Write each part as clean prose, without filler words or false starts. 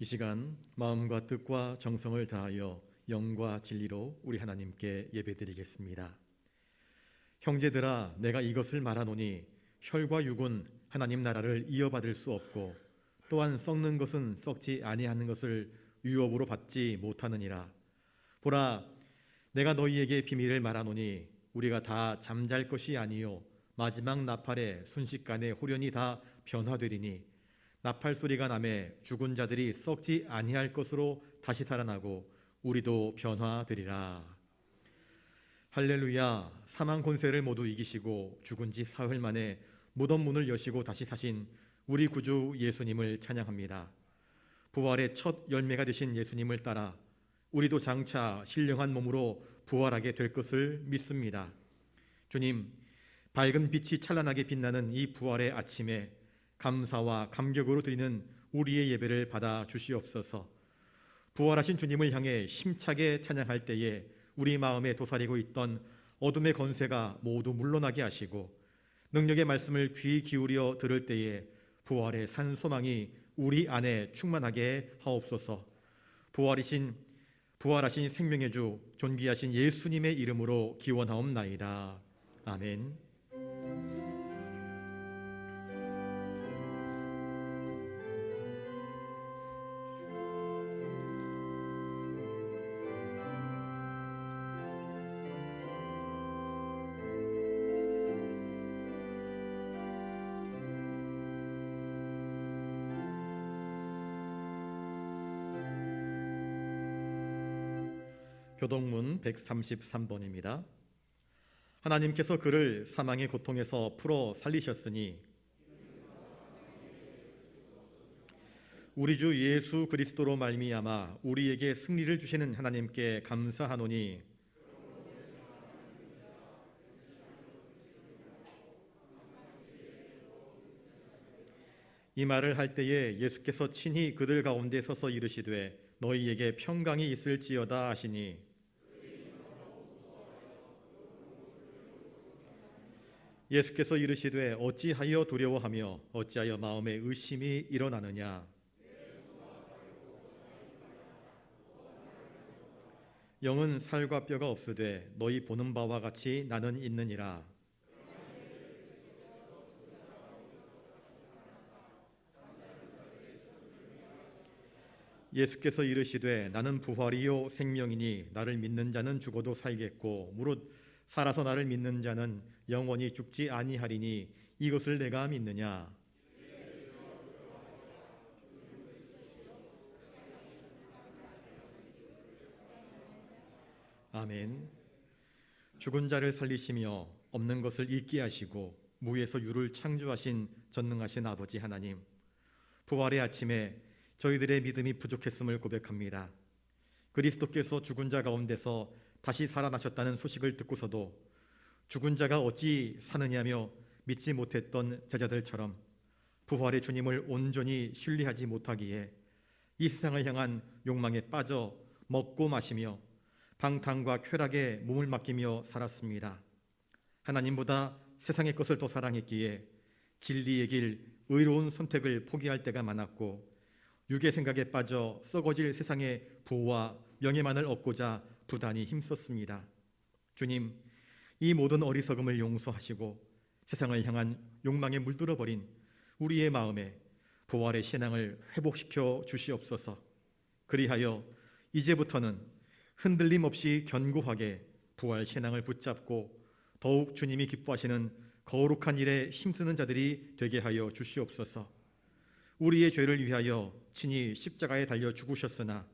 이 시간 마음과 뜻과 정성을 다하여 영과 진리로 우리 하나님께 예배드리겠습니다. 형제들아, 내가 이것을 말하노니 혈과 육은 하나님 나라를 이어받을 수 없고 또한 썩는 것은 썩지 아니하는 것을 유업으로 받지 못하느니라. 보라, 내가 너희에게 비밀을 말하노니 우리가 다 잠잘 것이 아니요 마지막 나팔에 순식간에 홀연히 다 변화되리니 나팔 소리가 나매 죽은 자들이 썩지 아니할 것으로 다시 살아나고 우리도 변화되리라. 할렐루야. 사망 권세를 모두 이기시고 죽은 지 사흘 만에 무덤 문을 여시고 다시 사신 우리 구주 예수님을 찬양합니다. 부활의 첫 열매가 되신 예수님을 따라 우리도 장차 신령한 몸으로 부활하게 될 것을 믿습니다. 주님, 밝은 빛이 찬란하게 빛나는 이 부활의 아침에 감사와 감격으로 드리는 우리의 예배를 받아 주시옵소서. 부활하신 주님을 향해 힘차게 찬양할 때에 우리 마음에 도사리고 있던 어둠의 권세가 모두 물러나게 하시고 능력의 말씀을 귀 기울여 들을 때에 부활의 산소망이 우리 안에 충만하게 하옵소서. 부활하신 생명의 주 존귀하신 예수님의 이름으로 기원하옵나이다. 아멘. 교동문 133번입니다. 하나님께서 그를 사망의 고통에서 풀어 살리셨으니 우리 주 예수 그리스도로 말미암아 우리에게 승리를 주시는 하나님께 감사하노니 이 말을 할 때에 예수께서 친히 그들 가운데 서서 이르시되 너희에게 평강이 있을지어다 하시니 예수께서 이르시되 어찌하여 두려워하며 어찌하여 마음에 의심이 일어나느냐. 영은 살과 뼈가 없으되 너희 보는 바와 같이 나는 있느니라. 예수께서 이르시되 나는 부활이요 생명이니 나를 믿는 자는 죽어도 살겠고 무릇 살아서 나를 믿는 자는 영원히 죽지 아니하리니 이것을 내가 믿느냐. 아멘. 죽은 자를 살리시며 없는 것을 있게 하시고 무에서 유를 창조하신 전능하신 아버지 하나님, 부활의 아침에 저희들의 믿음이 부족했음을 고백합니다. 그리스도께서 죽은 자 가운데서 다시 살아나셨다는 소식을 듣고서도 죽은 자가 어찌 사느냐며 믿지 못했던 제자들처럼 부활의 주님을 온전히 신뢰하지 못하기에 이 세상을 향한 욕망에 빠져 먹고 마시며 방탕과 쾌락에 몸을 맡기며 살았습니다. 하나님보다 세상의 것을 더 사랑했기에 진리의 길, 의로운 선택을 포기할 때가 많았고 육의 생각에 빠져 썩어질 세상의 부와 명예만을 얻고자 부단히 힘썼습니다. 주님, 이 모든 어리석음을 용서하시고 세상을 향한 욕망에 물들어버린 우리의 마음에 부활의 신앙을 회복시켜 주시옵소서. 그리하여 이제부터는 흔들림 없이 견고하게 부활 신앙을 붙잡고 더욱 주님이 기뻐하시는 거룩한 일에 힘쓰는 자들이 되게 하여 주시옵소서. 우리의 죄를 위하여 친히 십자가에 달려 죽으셨으나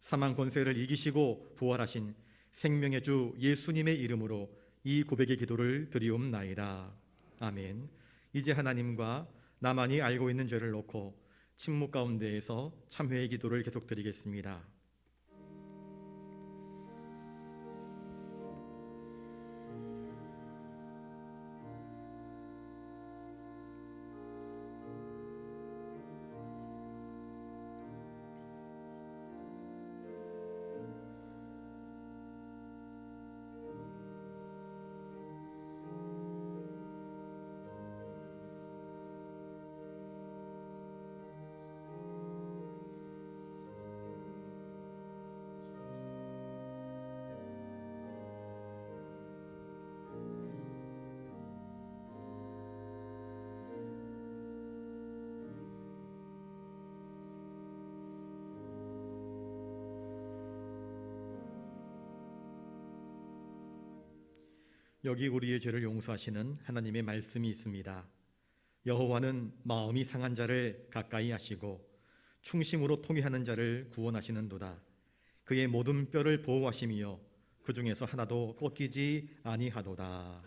사망 권세를 이기시고 부활하신 생명의 주 예수님의 이름으로 이 고백의 기도를 드리옵나이다. 아멘. 이제 하나님과 나만이 알고 있는 죄를 놓고 침묵 가운데에서 참회의 기도를 계속 드리겠습니다. 여기 우리의 죄를 용서하시는 하나님의 말씀이 있습니다. 여호와는 마음이 상한 자를 가까이 하시고 충심으로 통회하는 자를 구원하시는도다. 그의 모든 뼈를 보호하심이요 그 중에서 하나도 꺾이지 아니하도다.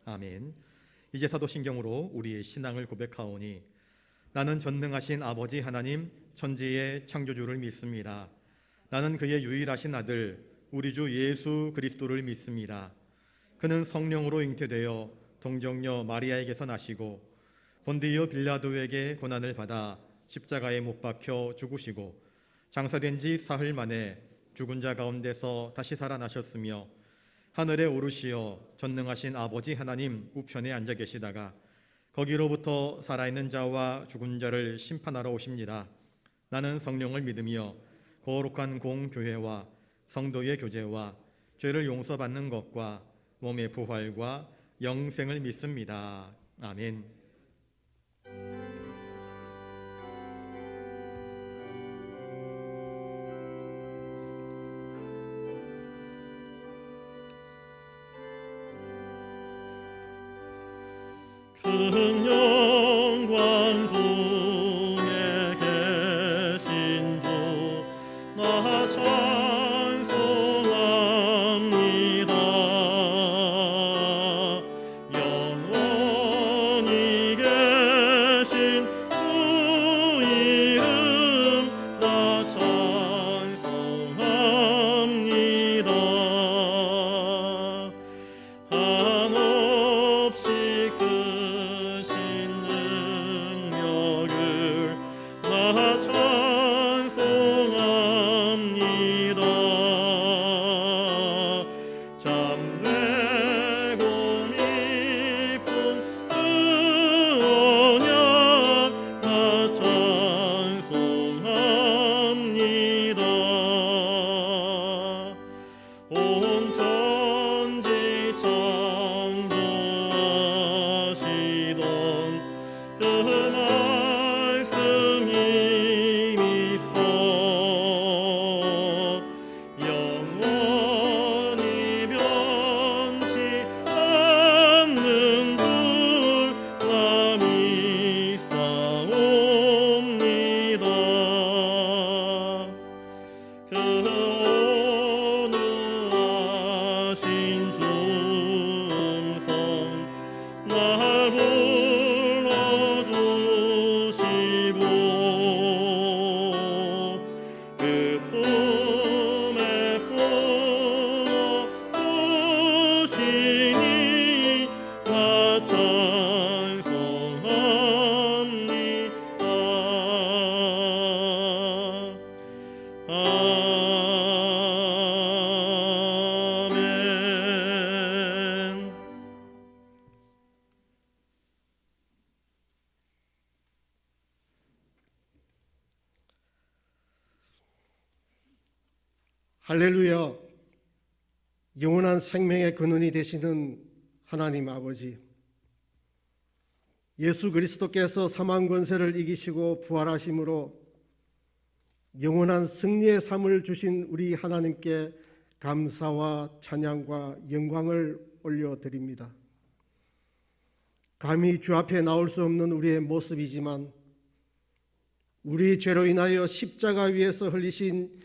아멘. 이제 사도신경으로 우리의 신앙을 고백하오니 나는 전능하신 아버지 하나님 천지의 창조주를 믿습니다. 나는 그의 유일하신 아들 우리 주 예수 그리스도를 믿습니다. 그는 성령으로 잉태되어 동정녀 마리아에게서 나시고 본디오 빌라도에게 고난을 받아 십자가에 못 박혀 죽으시고 장사된 지 사흘 만에 죽은 자 가운데서 다시 살아나셨으며 하늘에 오르시어 전능하신 아버지 하나님 우편에 앉아 계시다가 거기로부터 살아있는 자와 죽은 자를 심판하러 오십니다. 나는 성령을 믿으며 거룩한 공교회와 성도의 교제와 죄를 용서받는 것과 몸의 부활과 영생을 믿습니다. 아멘. 큰 영광 중에 계신 주 나 찬송합니다. 영원히 계신 주 이름 나 찬송합니다. 한없이 온 천지 창조하시던 그 말씀 힘이 있어 영원히 변치 않는 줄 나 믿사옵니다. 그 중성 날 불러주시고 그 품에 품어주시니 나 찬송합니다. 아멘. 할렐루야. 영원한 생명의 근원이 되시는 하나님 아버지, 예수 그리스도께서 사망 권세를 이기시고 부활하심으로 영원한 승리의 삶을 주신 우리 하나님께 감사와 찬양과 영광을 올려드립니다. 감히 주 앞에 나올 수 없는 우리의 모습이지만 우리 죄로 인하여 십자가 위에서 흘리신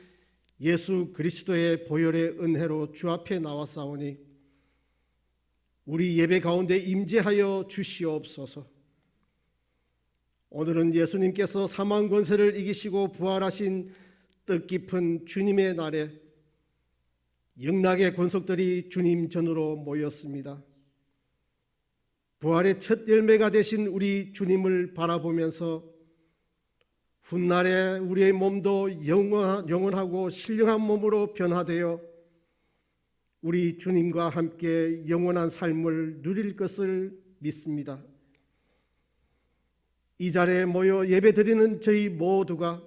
예수 그리스도의 보혈의 은혜로 주 앞에 나왔사오니 우리 예배 가운데 임재하여 주시옵소서. 오늘은 예수님께서 사망 권세를 이기시고 부활하신 뜻깊은 주님의 날에 영락의 권속들이 주님 전으로 모였습니다. 부활의 첫 열매가 되신 우리 주님을 바라보면서 훗날에 우리의 몸도 영원하고 신령한 몸으로 변화되어 우리 주님과 함께 영원한 삶을 누릴 것을 믿습니다. 이 자리에 모여 예배드리는 저희 모두가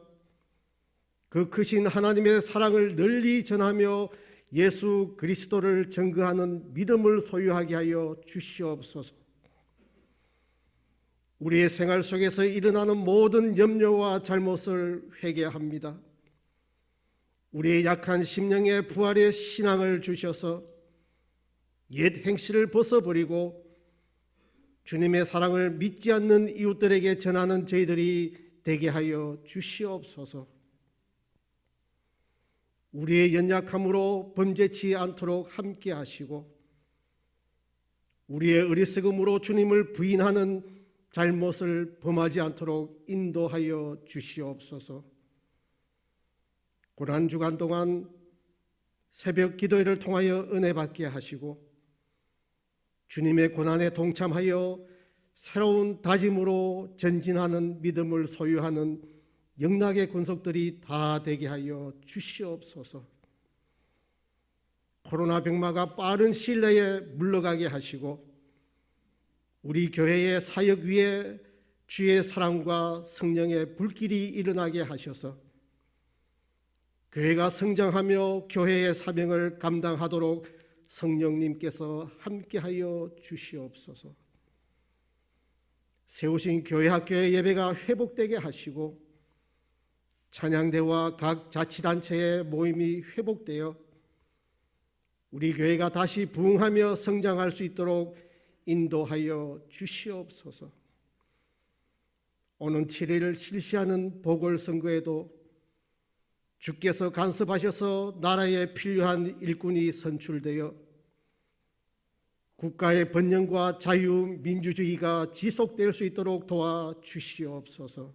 그 크신 하나님의 사랑을 널리 전하며 예수 그리스도를 증거하는 믿음을 소유하게 하여 주시옵소서. 우리의 생활 속에서 일어나는 모든 염려와 잘못을 회개합니다. 우리의 약한 심령에 부활의 신앙을 주셔서 옛 행실을 벗어버리고 주님의 사랑을 믿지 않는 이웃들에게 전하는 저희들이 되게 하여 주시옵소서. 우리의 연약함으로 범죄치 않도록 함께 하시고 우리의 어리석음으로 주님을 부인하는 잘못을 범하지 않도록 인도하여 주시옵소서. 고난주간 동안 새벽 기도회를 통하여 은혜 받게 하시고 주님의 고난에 동참하여 새로운 다짐으로 전진하는 믿음을 소유하는 영락의 군속들이 다 되게 하여 주시옵소서. 코로나 병마가 빠른 시일 내에 물러가게 하시고 우리 교회의 사역 위에 주의 사랑과 성령의 불길이 일어나게 하셔서 교회가 성장하며 교회의 사명을 감당하도록 성령님께서 함께하여 주시옵소서. 세우신 교회 학교의 예배가 회복되게 하시고 찬양대와 각 자치단체의 모임이 회복되어 우리 교회가 다시 부흥하며 성장할 수 있도록 인도하여 주시옵소서. 오는 7일 실시하는 보궐선거에도 주께서 간섭하셔서 나라에 필요한 일꾼이 선출되어 국가의 번영과 자유민주주의가 지속될 수 있도록 도와주시옵소서.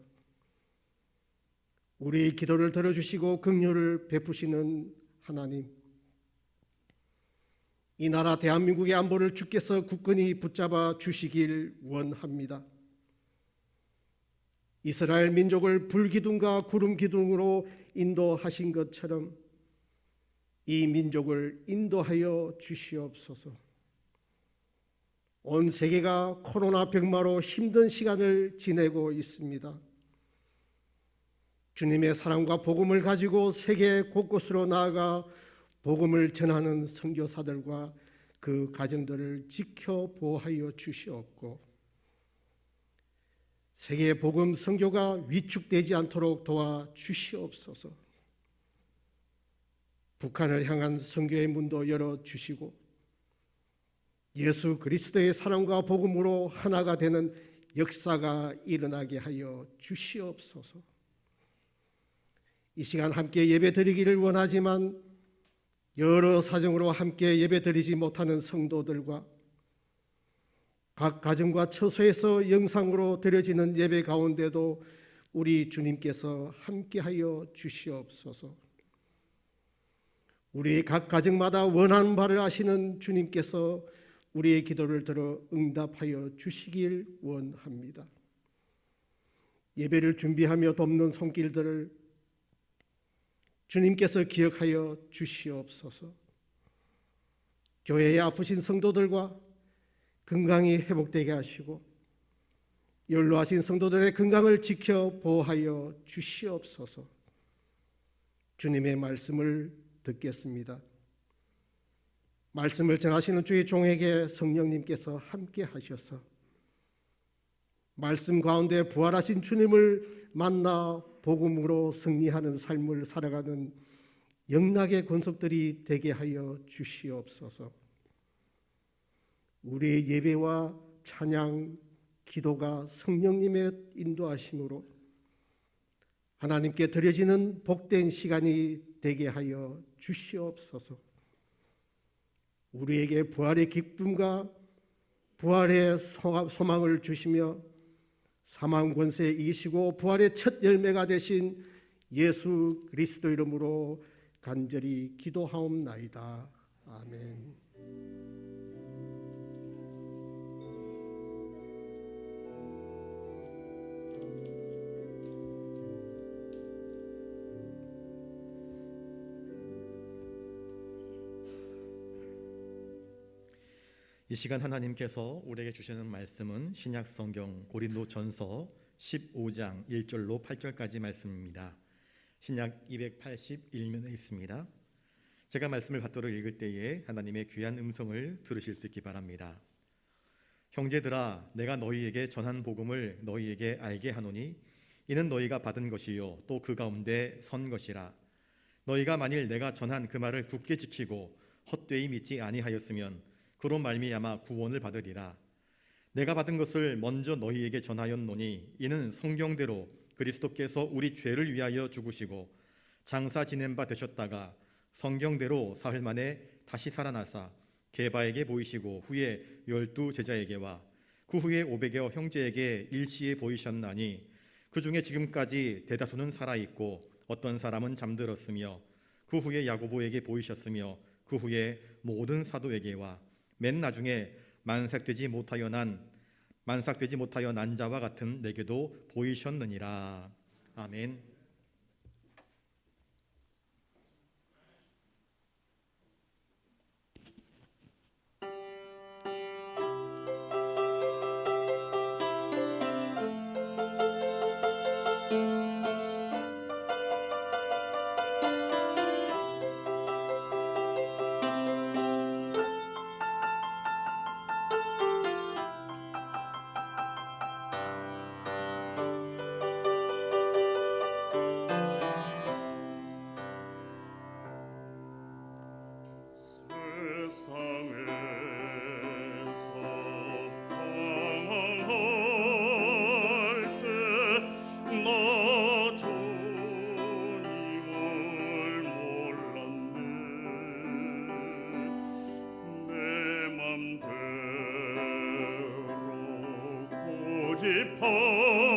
우리의 기도를 들어주시고 긍휼을 베푸시는 하나님, 이 나라 대한민국의 안보를 주께서 굳건히 붙잡아 주시길 원합니다. 이스라엘 민족을 불기둥과 구름기둥으로 인도하신 것처럼 이 민족을 인도하여 주시옵소서. 온 세계가 코로나 병마로 힘든 시간을 지내고 있습니다. 주님의 사랑과 복음을 가지고 세계 곳곳으로 나아가 복음을 전하는 선교사들과 그 가정들을 지켜 보호하여 주시옵고 세계 복음 선교가 위축되지 않도록 도와주시옵소서. 북한을 향한 선교의 문도 열어주시고 예수 그리스도의 사랑과 복음으로 하나가 되는 역사가 일어나게 하여 주시옵소서. 이 시간 함께 예배 드리기를 원하지만 여러 사정으로 함께 예배 드리지 못하는 성도들과 각 가정과 처소에서 영상으로 드려지는 예배 가운데도 우리 주님께서 함께하여 주시옵소서. 우리 각 가정마다 원하는 바를 아시는 주님께서 우리의 기도를 들어 응답하여 주시길 원합니다. 예배를 준비하며 돕는 손길들을 주님께서 기억하여 주시옵소서. 교회에 아프신 성도들과 건강이 회복되게 하시고 연로하신 성도들의 건강을 지켜 보호하여 주시옵소서. 주님의 말씀을 듣겠습니다. 말씀을 전하시는 주의 종에게 성령님께서 함께 하셔서 말씀 가운데 부활하신 주님을 만나 복음으로 승리하는 삶을 살아가는 영락의 권속들이 되게 하여 주시옵소서. 우리의 예배와 찬양, 기도가 성령님의 인도하심으로 하나님께 드려지는 복된 시간이 되게 하여 주시옵소서. 우리에게 부활의 기쁨과 부활의 소망을 주시며 사망 권세에 이기시고 부활의 첫 열매가 되신 예수 그리스도 이름으로 간절히 기도하옵나이다. 아멘. 이 시간 하나님께서 우리에게 주시는 말씀은 신약성경 고린도전서 15장 1절로 8절까지 말씀입니다. 신약 281면에 있습니다. 제가 말씀을 받도록 읽을 때에 하나님의 귀한 음성을 들으실 수 있기 바랍니다. 형제들아, 내가 너희에게 전한 복음을 너희에게 알게 하노니 이는 너희가 받은 것이요 또 그 가운데 선 것이라. 너희가 만일 내가 전한 그 말을 굳게 지키고 헛되이 믿지 아니하였으면 그로 말미암아 구원을 받으리라. 내가 받은 것을 먼저 너희에게 전하였노니 이는 성경대로 그리스도께서 우리 죄를 위하여 죽으시고 장사 지낸 바 되셨다가 성경대로 사흘 만에 다시 살아나사 게바에게 보이시고 후에 12 제자에게와 그 후에 500여 형제에게 일시에 보이셨나니 그 중에 지금까지 대다수는 살아있고 어떤 사람은 잠들었으며 그 후에 야고보에게 보이셨으며 그 후에 모든 사도에게와 맨 나중에 만삭되지 못하여 난 자와 같은 내게도 보이셨느니라. 아멘.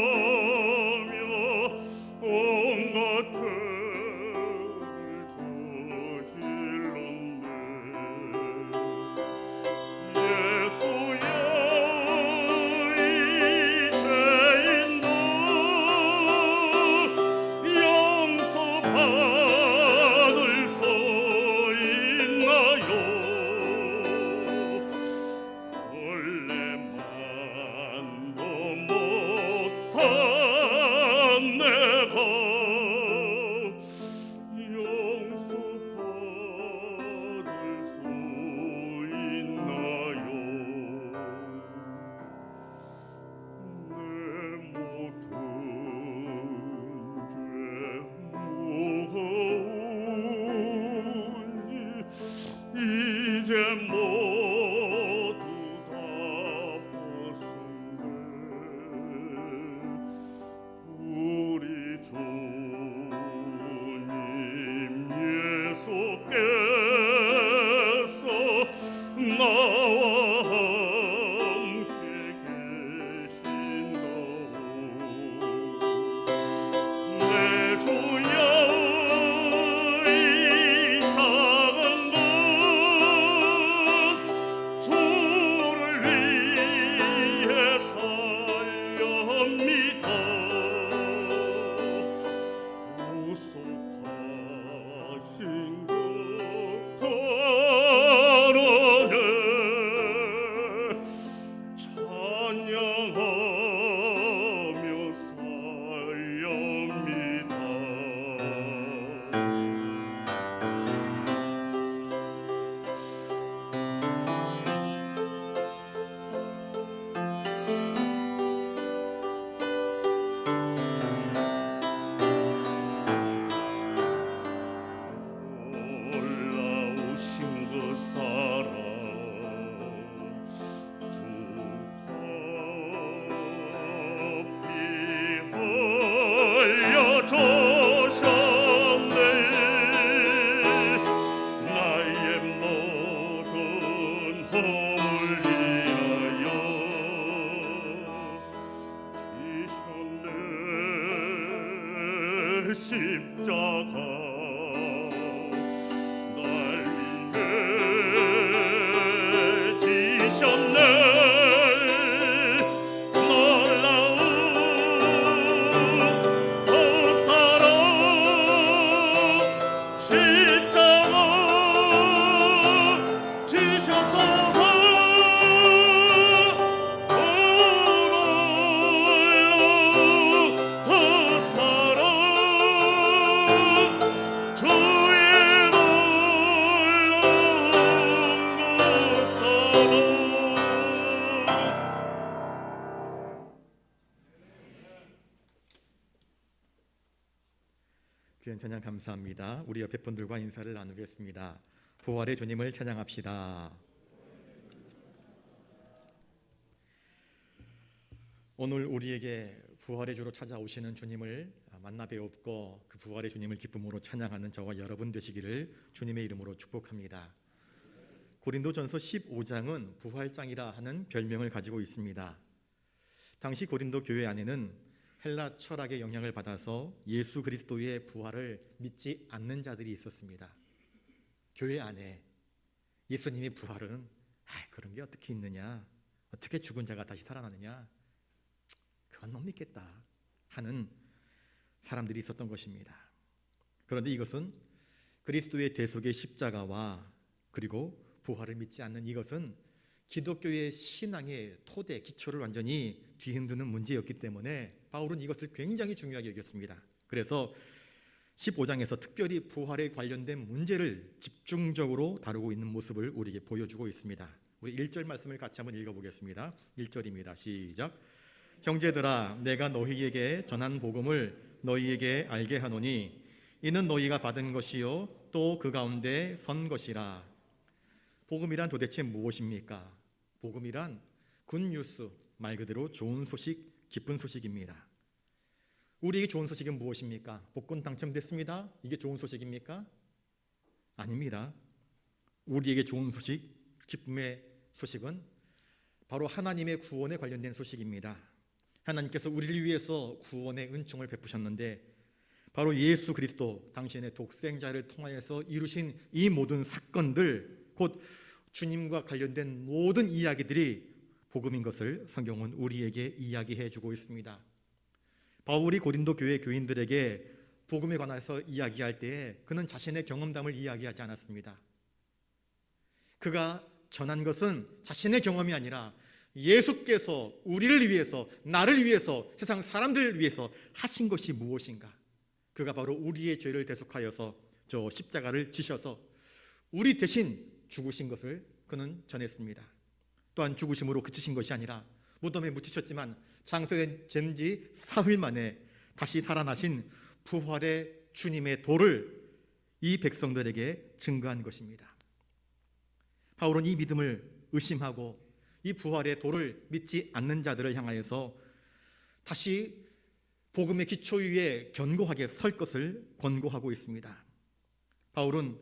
고집하며 온갖 죄를 저질렀네. 예수여 이 죄인도 용서받을 수 있나요? 원래만도 못한 내가 용서받을 수 있나요? 내 모든 죄 무거운지 이제 모두 다 벗었네. 우리 주님 예수께서 나와 함께 계신다오. 내 주여 이 작은 것 주를 위해 살렵니다. 구속하신 것 가라네. 찬양하며 살렵니다. 올라오신 그 사랑 주 커피 흘려주셨네. 나의 모든 허물 인하여 지셨네. 십자가 날 위해 지셨네. 놀라운 그 사랑 십자가 지셨도다. 놀라운 그 사랑 주의 놀라운 그 사랑. 지은 찬양 감사합니다. 우리 옆에 분들과 인사를 나누겠습니다. 부활의 주님을 찬양합시다. 오늘 우리에게 부활의 주로 찾아오시는 주님을 만나 뵈옵고 그 부활의 주님을 기쁨으로 찬양하는 저와 여러분 되시기를 주님의 이름으로 축복합니다. 고린도전서 15장은 부활장이라 하는 별명을 가지고 있습니다. 당시 고린도 교회 안에는 헬라 철학의 영향을 받아서 예수 그리스도의 부활을 믿지 않는 자들이 있었습니다. 교회 안에 예수님의 부활은 그런 게 어떻게 있느냐, 어떻게 죽은 자가 다시 살아나느냐, 그건 못 믿겠다 하는 사람들이 있었던 것입니다. 그런데 이것은 그리스도의 대속의 십자가와 그리고 부활을 믿지 않는 이것은 기독교의 신앙의 토대, 기초를 완전히 뒤흔드는 문제였기 때문에 바울은 이것을 굉장히 중요하게 여겼습니다. 그래서 15장에서 특별히 부활에 관련된 문제를 집중적으로 다루고 있는 모습을 우리에게 보여주고 있습니다. 우리 1절 말씀을 같이 한번 읽어보겠습니다. 1절입니다. 시작. 형제들아, 내가 너희에게 전한 복음을 너희에게 알게 하노니 이는 너희가 받은 것이요 또 그 가운데 선 것이라. 복음이란 도대체 무엇입니까? 복음이란 굿뉴스, 말 그대로 좋은 소식, 기쁜 소식입니다. 우리에게 좋은 소식은 무엇입니까? 복권 당첨됐습니다. 이게 좋은 소식입니까? 아닙니다. 우리에게 좋은 소식, 기쁨의 소식은 바로 하나님의 구원에 관련된 소식입니다. 하나님께서 우리를 위해서 구원의 은총을 베푸셨는데 바로 예수 그리스도 당신의 독생자를 통하여서 이루신 이 모든 사건들, 곧 주님과 관련된 모든 이야기들이 복음인 것을 성경은 우리에게 이야기해 주고 있습니다. 바울이 고린도 교회 교인들에게 복음에 관해서 이야기할 때에 그는 자신의 경험담을 이야기하지 않았습니다. 그가 전한 것은 자신의 경험이 아니라 예수께서 우리를 위해서, 나를 위해서, 세상 사람들을 위해서 하신 것이 무엇인가? 그가 바로 우리의 죄를 대속하여서 저 십자가를 지셔서 우리 대신 죽으신 것을 그는 전했습니다. 또한 죽으심으로 그치신 것이 아니라 무덤에 묻히셨지만 장사된 지 사흘 만에 다시 살아나신 부활의 주님의 도를 이 백성들에게 증거한 것입니다. 바울은 이 믿음을 의심하고 이 부활의 도를 믿지 않는 자들을 향하여서 다시 복음의 기초 위에 견고하게 설 것을 권고하고 있습니다. 바울은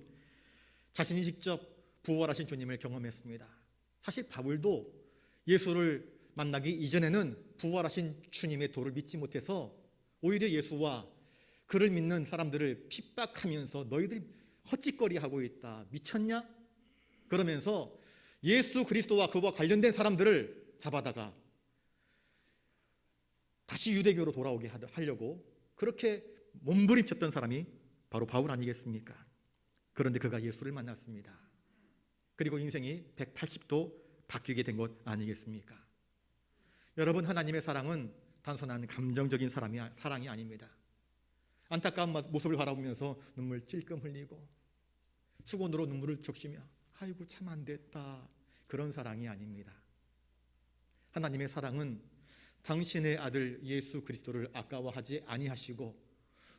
자신이 직접 부활하신 주님을 경험했습니다. 사실 바울도 예수를 만나기 이전에는 부활하신 주님의 도를 믿지 못해서 오히려 예수와 그를 믿는 사람들을 핍박하면서 너희들 헛짓거리하고 있다, 미쳤냐? 그러면서 예수 그리스도와 그와 관련된 사람들을 잡아다가 다시 유대교로 돌아오게 하려고 그렇게 몸부림쳤던 사람이 바로 바울 아니겠습니까? 그런데 그가 예수를 만났습니다. 그리고 인생이 180도 바뀌게 된 것 아니겠습니까? 여러분, 하나님의 사랑은 단순한 감정적인 사랑이 아닙니다. 안타까운 모습을 바라보면서 눈물 찔끔 흘리고 수건으로 눈물을 적시며 아이고 참 안 됐다, 그런 사랑이 아닙니다. 하나님의 사랑은 당신의 아들 예수 그리스도를 아까워하지 아니하시고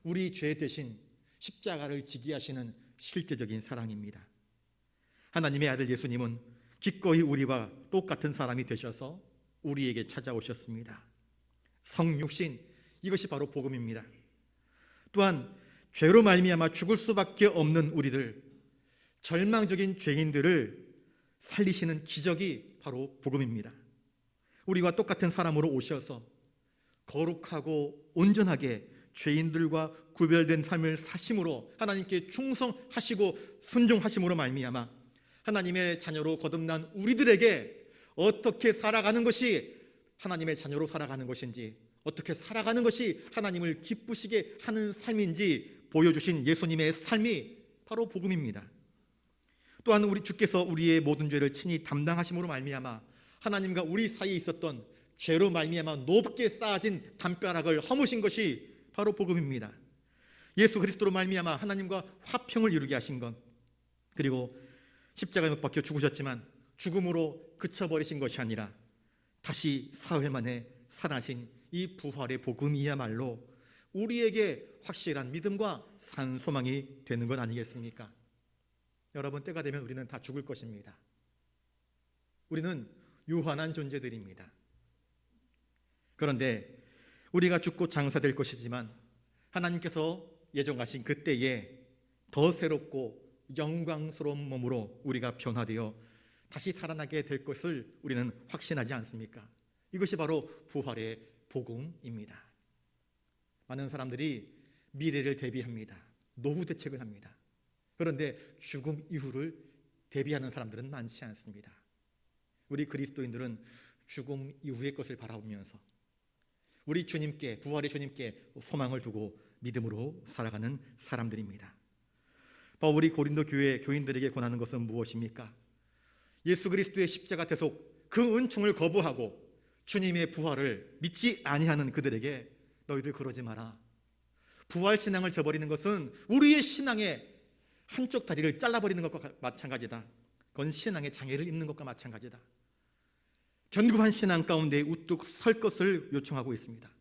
우리 죄 대신 십자가를 지게 하시는 실제적인 사랑입니다. 하나님의 아들 예수님은 기꺼이 우리와 똑같은 사람이 되셔서 우리에게 찾아오셨습니다. 성육신, 이것이 바로 복음입니다. 또한 죄로 말미암아 죽을 수밖에 없는 우리들, 절망적인 죄인들을 살리시는 기적이 바로 복음입니다. 우리와 똑같은 사람으로 오셔서 거룩하고 온전하게 죄인들과 구별된 삶을 사심으로 하나님께 충성하시고 순종하심으로 말미암아 하나님의 자녀로 거듭난 우리들에게 어떻게 살아가는 것이 하나님의 자녀로 살아가는 것인지, 어떻게 살아가는 것이 하나님을 기쁘시게 하는 삶인지 보여주신 예수님의 삶이 바로 복음입니다. 또한 우리 주께서 우리의 모든 죄를 친히 담당하심으로 말미암아 하나님과 우리 사이에 있었던 죄로 말미암아 높게 쌓아진 담벼락을 허무신 것이 바로 복음입니다. 예수 그리스도로 말미암아 하나님과 화평을 이루게 하신 것, 그리고 십자가에 못 박혀 죽으셨지만 죽음으로 그쳐버리신 것이 아니라 다시 사흘 만에 살아나신 이 부활의 복음이야말로 우리에게 확실한 믿음과 산 소망이 되는 것 아니겠습니까? 여러분, 때가 되면 우리는 다 죽을 것입니다. 우리는 유한한 존재들입니다. 그런데 우리가 죽고 장사될 것이지만 하나님께서 예정하신 그때에 더 새롭고 영광스러운 몸으로 우리가 변화되어 다시 살아나게 될 것을 우리는 확신하지 않습니까? 이것이 바로 부활의 복음입니다. 많은 사람들이 미래를 대비합니다. 노후 대책을 합니다. 그런데 죽음 이후를 대비하는 사람들은 많지 않습니다. 우리 그리스도인들은 죽음 이후의 것을 바라보면서 우리 주님께, 부활의 주님께 소망을 두고 믿음으로 살아가는 사람들입니다. 바울이 고린도 교회 교인들에게 권하는 것은 무엇입니까? 예수 그리스도의 십자가 대속 그 은총을 거부하고 주님의 부활을 믿지 아니하는 그들에게 너희들 그러지 마라. 부활 신앙을 저버리는 것은 우리의 신앙의 한쪽 다리를 잘라버리는 것과 마찬가지다. 그건 신앙의 장애를 입는 것과 마찬가지다. 견고한 신앙 가운데 우뚝 설 것을 요청하고 있습니다.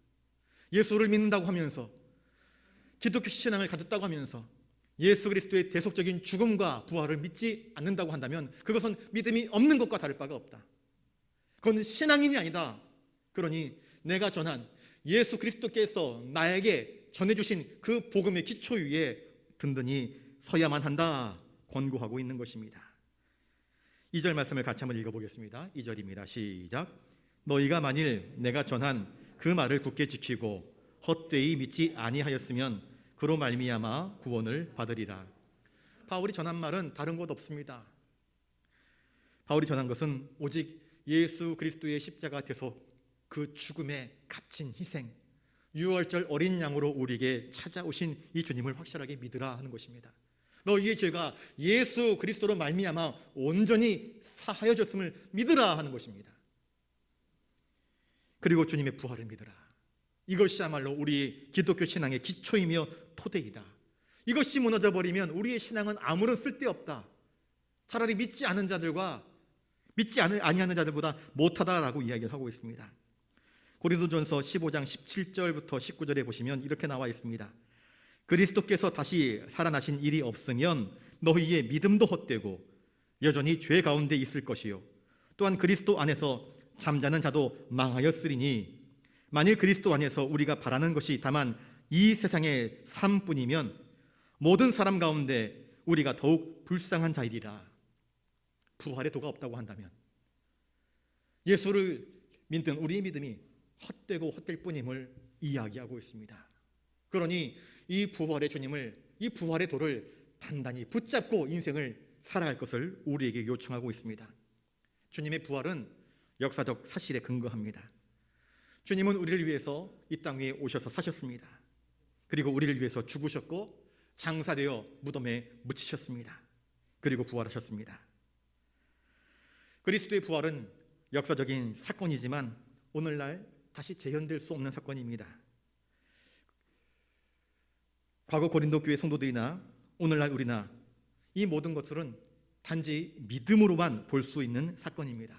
예수를 믿는다고 하면서, 기독교 신앙을 가졌다고 하면서 예수 그리스도의 대속적인 죽음과 부활을 믿지 않는다고 한다면 그것은 믿음이 없는 것과 다를 바가 없다. 그건 신앙인이 아니다. 그러니 내가 전한 예수 그리스도께서 나에게 전해주신 그 복음의 기초 위에 든든히 서야만 한다 권고하고 있는 것입니다. 2절 말씀을 같이 한번 읽어보겠습니다. 2절입니다. 시작. 너희가 만일 내가 전한 그 말을 굳게 지키고 헛되이 믿지 아니하였으면 그로 말미암아 구원을 받으리라. 바울이 전한 말은 다른 것 없습니다. 바울이 전한 것은 오직 예수 그리스도의 십자가 대속 그 죽음의 값진 희생, 유월절 어린 양으로 우리에게 찾아오신 이 주님을 확실하게 믿으라 하는 것입니다. 너희의 죄가 예수 그리스도로 말미암아 온전히 사하여졌음을 믿으라 하는 것입니다. 그리고 주님의 부활을 믿으라. 이것이야말로 우리 기독교 신앙의 기초이며 토대이다. 이것이 무너져버리면 우리의 신앙은 아무런 쓸데없다. 차라리 믿지 않은 자들과 믿지 아니하는 자들보다 못하다라고 이야기를 하고 있습니다. 고린도전서 15장 17절부터 19절에 보시면 이렇게 나와 있습니다. 그리스도께서 다시 살아나신 일이 없으면 너희의 믿음도 헛되고 여전히 죄 가운데 있을 것이요 또한 그리스도 안에서 잠자는 자도 망하였으리니 만일 그리스도 안에서 우리가 바라는 것이 다만 이 세상의 삶뿐이면 모든 사람 가운데 우리가 더욱 불쌍한 자이리라. 부활의 도가 없다고 한다면 예수를 믿는 우리의 믿음이 헛되고 헛될 뿐임을 이야기하고 있습니다. 그러니 이 부활의 주님을, 이 부활의 도를 단단히 붙잡고 인생을 살아갈 것을 우리에게 요청하고 있습니다. 주님의 부활은 역사적 사실에 근거합니다. 주님은 우리를 위해서 이 땅 위에 오셔서 사셨습니다. 그리고 우리를 위해서 죽으셨고 장사되어 무덤에 묻히셨습니다. 그리고 부활하셨습니다. 그리스도의 부활은 역사적인 사건이지만 오늘날 다시 재현될 수 없는 사건입니다. 과거 고린도 교회 성도들이나 오늘날 우리나 이 모든 것들은 단지 믿음으로만 볼 수 있는 사건입니다.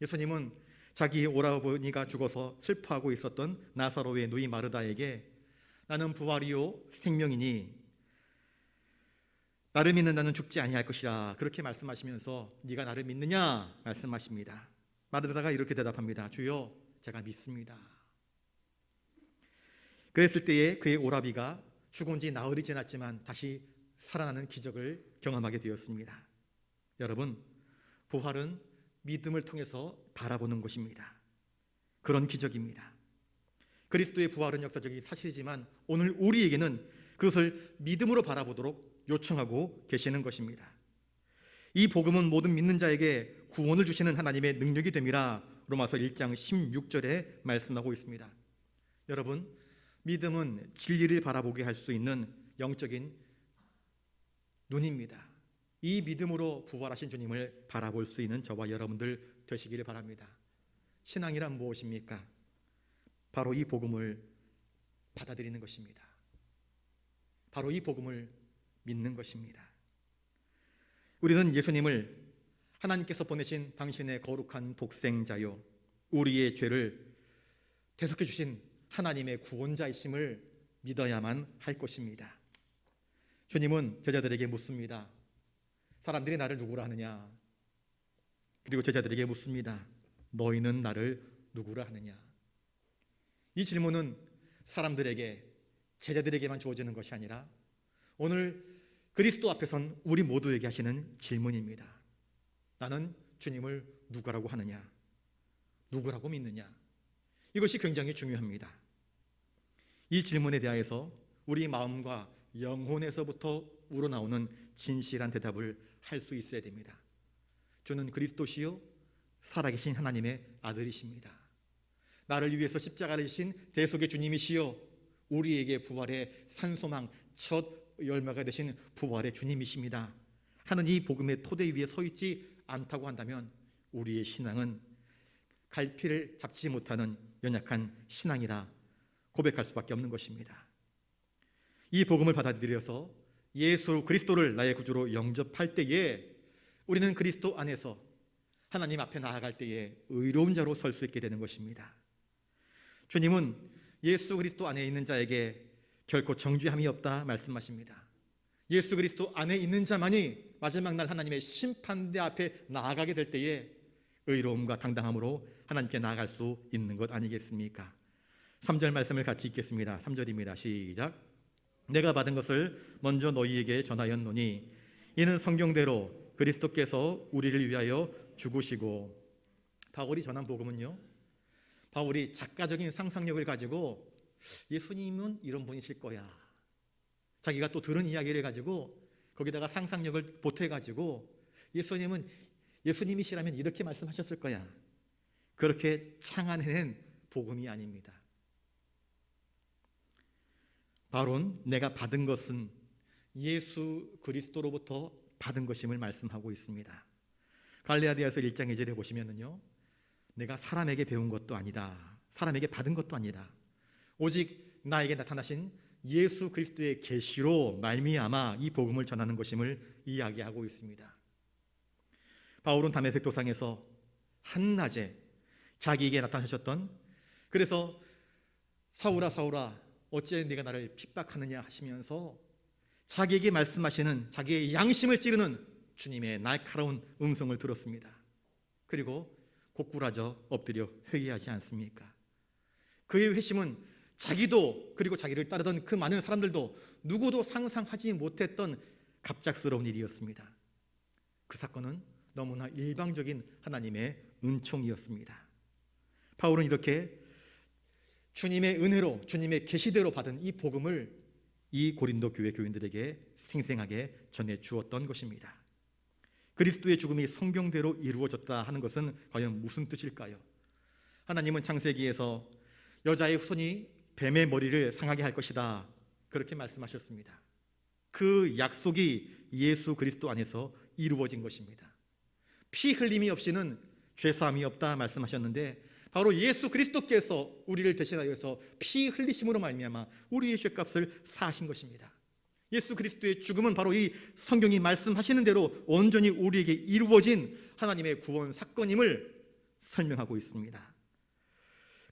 예수님은 자기의 오라버니가 죽어서 슬퍼하고 있었던 나사로의 누이 마르다에게 나는 부활이요 생명이니 나를 믿는 나는 죽지 아니할 것이라 그렇게 말씀하시면서 네가 나를 믿느냐 말씀하십니다. 마르다가 이렇게 대답합니다. 주여 제가 믿습니다. 그랬을 때에 그의 오라비가 죽은 지 나흘이 지났지만 다시 살아나는 기적을 경험하게 되었습니다. 여러분, 부활은 믿음을 통해서 바라보는 것입니다. 그런 기적입니다. 그리스도의 부활은 역사적인 사실이지만 오늘 우리에게는 그것을 믿음으로 바라보도록 요청하고 계시는 것입니다. 이 복음은 모든 믿는 자에게 구원을 주시는 하나님의 능력이 됨이라 로마서 1장 16절에 말씀하고 있습니다. 여러분, 믿음은 진리를 바라보게 할 수 있는 영적인 눈입니다. 이 믿음으로 부활하신 주님을 바라볼 수 있는 저와 여러분들 되시기를 바랍니다. 신앙이란 무엇입니까? 바로 이 복음을 받아들이는 것입니다. 바로 이 복음을 믿는 것입니다. 우리는 예수님을 하나님께서 보내신 당신의 거룩한 독생자요 우리의 죄를 대속해 주신 하나님의 구원자이심을 믿어야만 할 것입니다. 주님은 제자들에게 묻습니다. 사람들이 나를 누구라 하느냐? 그리고 제자들에게 묻습니다. 너희는 나를 누구라 하느냐? 이 질문은 사람들에게, 제자들에게만 주어지는 것이 아니라 오늘 그리스도 앞에 선 우리 모두에게 하시는 질문입니다. 나는 주님을 누구라고 하느냐? 누구라고 믿느냐? 이것이 굉장히 중요합니다. 이 질문에 대하여서 우리 마음과 영혼에서부터 우러나오는 진실한 대답을 할 수 있어야 됩니다. 주는 그리스도시요 살아계신 하나님의 아들이십니다. 나를 위해서 십자가를 지신 대속의 주님이시요 우리에게 부활의 산소망 첫 열매가 되신 부활의 주님이십니다 하는 이 복음의 토대 위에 서 있지 않다고 한다면 우리의 신앙은 갈피를 잡지 못하는 연약한 신앙이라 고백할 수밖에 없는 것입니다. 이 복음을 받아들여서 예수 그리스도를 나의 구주로 영접할 때에 우리는 그리스도 안에서 하나님 앞에 나아갈 때에 의로운 자로 설 수 있게 되는 것입니다. 주님은 예수 그리스도 안에 있는 자에게 결코 정죄함이 없다 말씀하십니다. 예수 그리스도 안에 있는 자만이 마지막 날 하나님의 심판대 앞에 나아가게 될 때에 의로움과 당당함으로 하나님께 나아갈 수 있는 것 아니겠습니까? 3절 말씀을 같이 읽겠습니다. 3절입니다. 시작. 내가 받은 것을 먼저 너희에게 전하였노니 이는 성경대로 그리스도께서 우리를 위하여 죽으시고. 바울이 전한 복음은요, 바울이 작가적인 상상력을 가지고 예수님은 이런 분이실 거야, 자기가 또 들은 이야기를 가지고 거기다가 상상력을 보태가지고 예수님은 예수님이시라면 이렇게 말씀하셨을 거야, 그렇게 창안해낸 복음이 아닙니다. 바울은 내가 받은 것은 예수 그리스도로부터 받은 것임을 말씀하고 있습니다. 갈라디아서 1장 2절에 보시면은요, 내가 사람에게 배운 것도 아니다, 사람에게 받은 것도 아니다, 오직 나에게 나타나신 예수 그리스도의 계시로 말미암아 이 복음을 전하는 것임을 이야기하고 있습니다. 바울은 다메섹 도상에서 한낮에 자기에게 나타나셨던, 그래서 사울아 사울아 어찌 네가 나를 핍박하느냐 하시면서 자기에게 말씀하시는, 자기의 양심을 찌르는 주님의 날카로운 음성을 들었습니다. 그리고 고꾸라져 엎드려 회개하지 않습니까? 그의 회심은 자기도, 그리고 자기를 따르던 그 많은 사람들도 누구도 상상하지 못했던 갑작스러운 일이었습니다. 그 사건은 너무나 일방적인 하나님의 은총이었습니다. 바울은 이렇게 주님의 은혜로, 주님의 계시대로 받은 이 복음을 이 고린도 교회 교인들에게 생생하게 전해 주었던 것입니다. 그리스도의 죽음이 성경대로 이루어졌다 하는 것은 과연 무슨 뜻일까요? 하나님은 창세기에서 여자의 후손이 뱀의 머리를 상하게 할 것이다, 그렇게 말씀하셨습니다. 그 약속이 예수 그리스도 안에서 이루어진 것입니다. 피 흘림이 없이는 죄사함이 없다 말씀하셨는데, 바로 예수 그리스도께서 우리를 대신하여서 피 흘리심으로 말미암아 우리의 죄값을 사하신 것입니다. 예수 그리스도의 죽음은 바로 이 성경이 말씀하시는 대로 온전히 우리에게 이루어진 하나님의 구원 사건임을 설명하고 있습니다.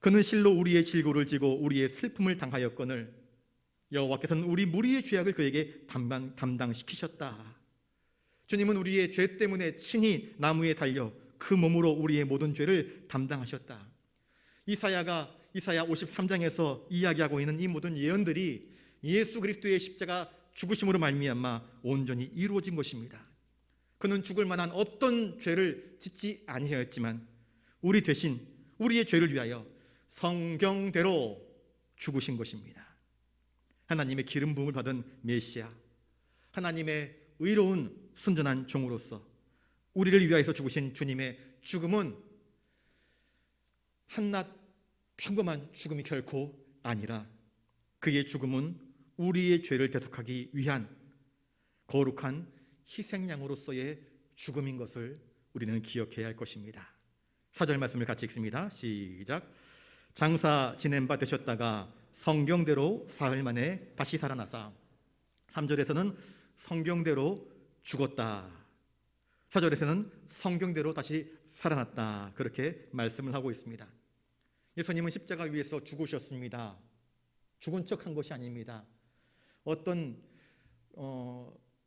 그는 실로 우리의 질고를 지고 우리의 슬픔을 당하였거늘 여호와께서는 우리 무리의 죄악을 그에게 담당시키셨다. 주님은 우리의 죄 때문에 친히 나무에 달려 그 몸으로 우리의 모든 죄를 담당하셨다. 이사야 53장에서 이야기하고 있는 이 모든 예언들이 예수 그리스도의 십자가 죽으심으로 말미암아 온전히 이루어진 것입니다. 그는 죽을 만한 어떤 죄를 짓지 아니하였지만 우리 대신 우리의 죄를 위하여 성경대로 죽으신 것입니다. 하나님의 기름 부음을 받은 메시아, 하나님의 의로운 순전한 종으로서 우리를 위하여서 죽으신 주님의 죽음은 한낱 평범한 죽음이 결코 아니라 그의 죽음은 우리의 죄를 대속하기 위한 거룩한 희생양으로서의 죽음인 것을 우리는 기억해야 할 것입니다. 4절 말씀을 같이 읽습니다. 시작. 장사 지낸 바 되셨다가 성경대로 사흘 만에 다시 살아나사. 3절에서는 성경대로 죽었다, 4절에서는 성경대로 다시 살아났다, 그렇게 말씀을 하고 있습니다. 예수님은 십자가 위에서 죽으셨습니다. 죽은 척한 것이 아닙니다. 어떤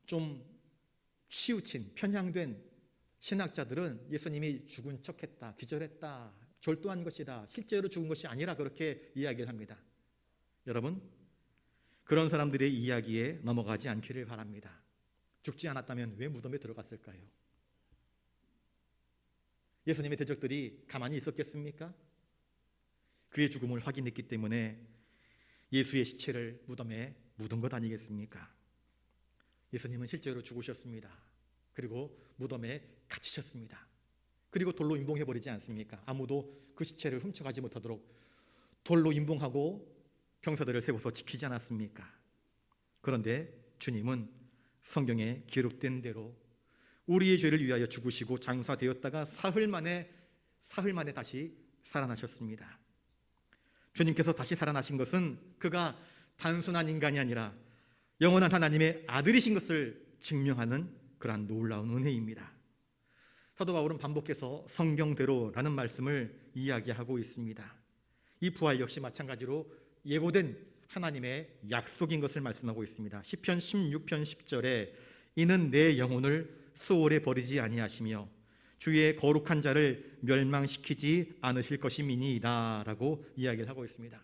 좀 치우친 편향된 신학자들은 예수님이 죽은 척했다, 기절했다, 졸도한 것이다. 실제로 죽은 것이 아니라 그렇게 이야기를 합니다. 여러분, 그런 사람들의 이야기에 넘어가지 않기를 바랍니다. 죽지 않았다면 왜 무덤에 들어갔을까요? 예수님의 대적들이 가만히 있었겠습니까? 그의 죽음을 확인했기 때문에 예수의 시체를 무덤에 묻은 것 아니겠습니까? 예수님은 실제로 죽으셨습니다. 그리고 무덤에 갇히셨습니다. 그리고 돌로 임봉해버리지 않습니까? 아무도 그 시체를 훔쳐가지 못하도록 돌로 임봉하고 병사들을 세워서 지키지 않았습니까? 그런데 주님은 성경에 기록된 대로 우리의 죄를 위하여 죽으시고 장사되었다가 사흘 만에 다시 살아나셨습니다. 주님께서 다시 살아나신 것은 그가 단순한 인간이 아니라 영원한 하나님의 아들이신 것을 증명하는 그러한 놀라운 은혜입니다. 사도 바울은 반복해서 성경대로라는 말씀을 이야기하고 있습니다. 이 부활 역시 마찬가지로 예고된 하나님의 약속인 것을 말씀하고 있습니다. 시편 16편 10절에 이는 내 영혼을 수월에 버리지 아니하시며 주의 거룩한 자를 멸망시키지 않으실 것임이니이다 라고 이야기를 하고 있습니다.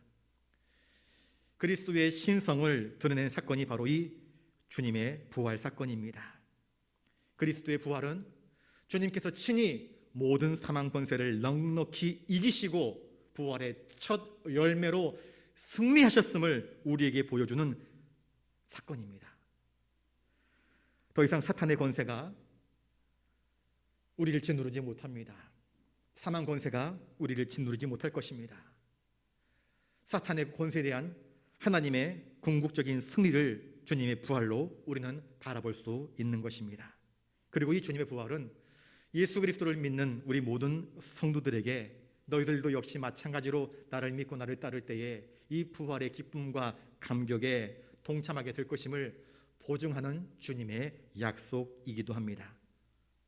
그리스도의 신성을 드러낸 사건이 바로 이 주님의 부활 사건입니다. 그리스도의 부활은 주님께서 친히 모든 사망 권세를 넉넉히 이기시고 부활의 첫 열매로 승리하셨음을 우리에게 보여주는 사건입니다. 더 이상 사탄의 권세가 우리를 짓누르지 못합니다. 사망 권세가 우리를 짓누르지 못할 것입니다. 사탄의 권세에 대한 하나님의 궁극적인 승리를 주님의 부활로 우리는 바라볼 수 있는 것입니다. 그리고 이 주님의 부활은 예수 그리스도를 믿는 우리 모든 성도들에게 너희들도 역시 마찬가지로 나를 믿고 나를 따를 때에 이 부활의 기쁨과 감격에 동참하게 될 것임을 보증하는 주님의 약속이기도 합니다.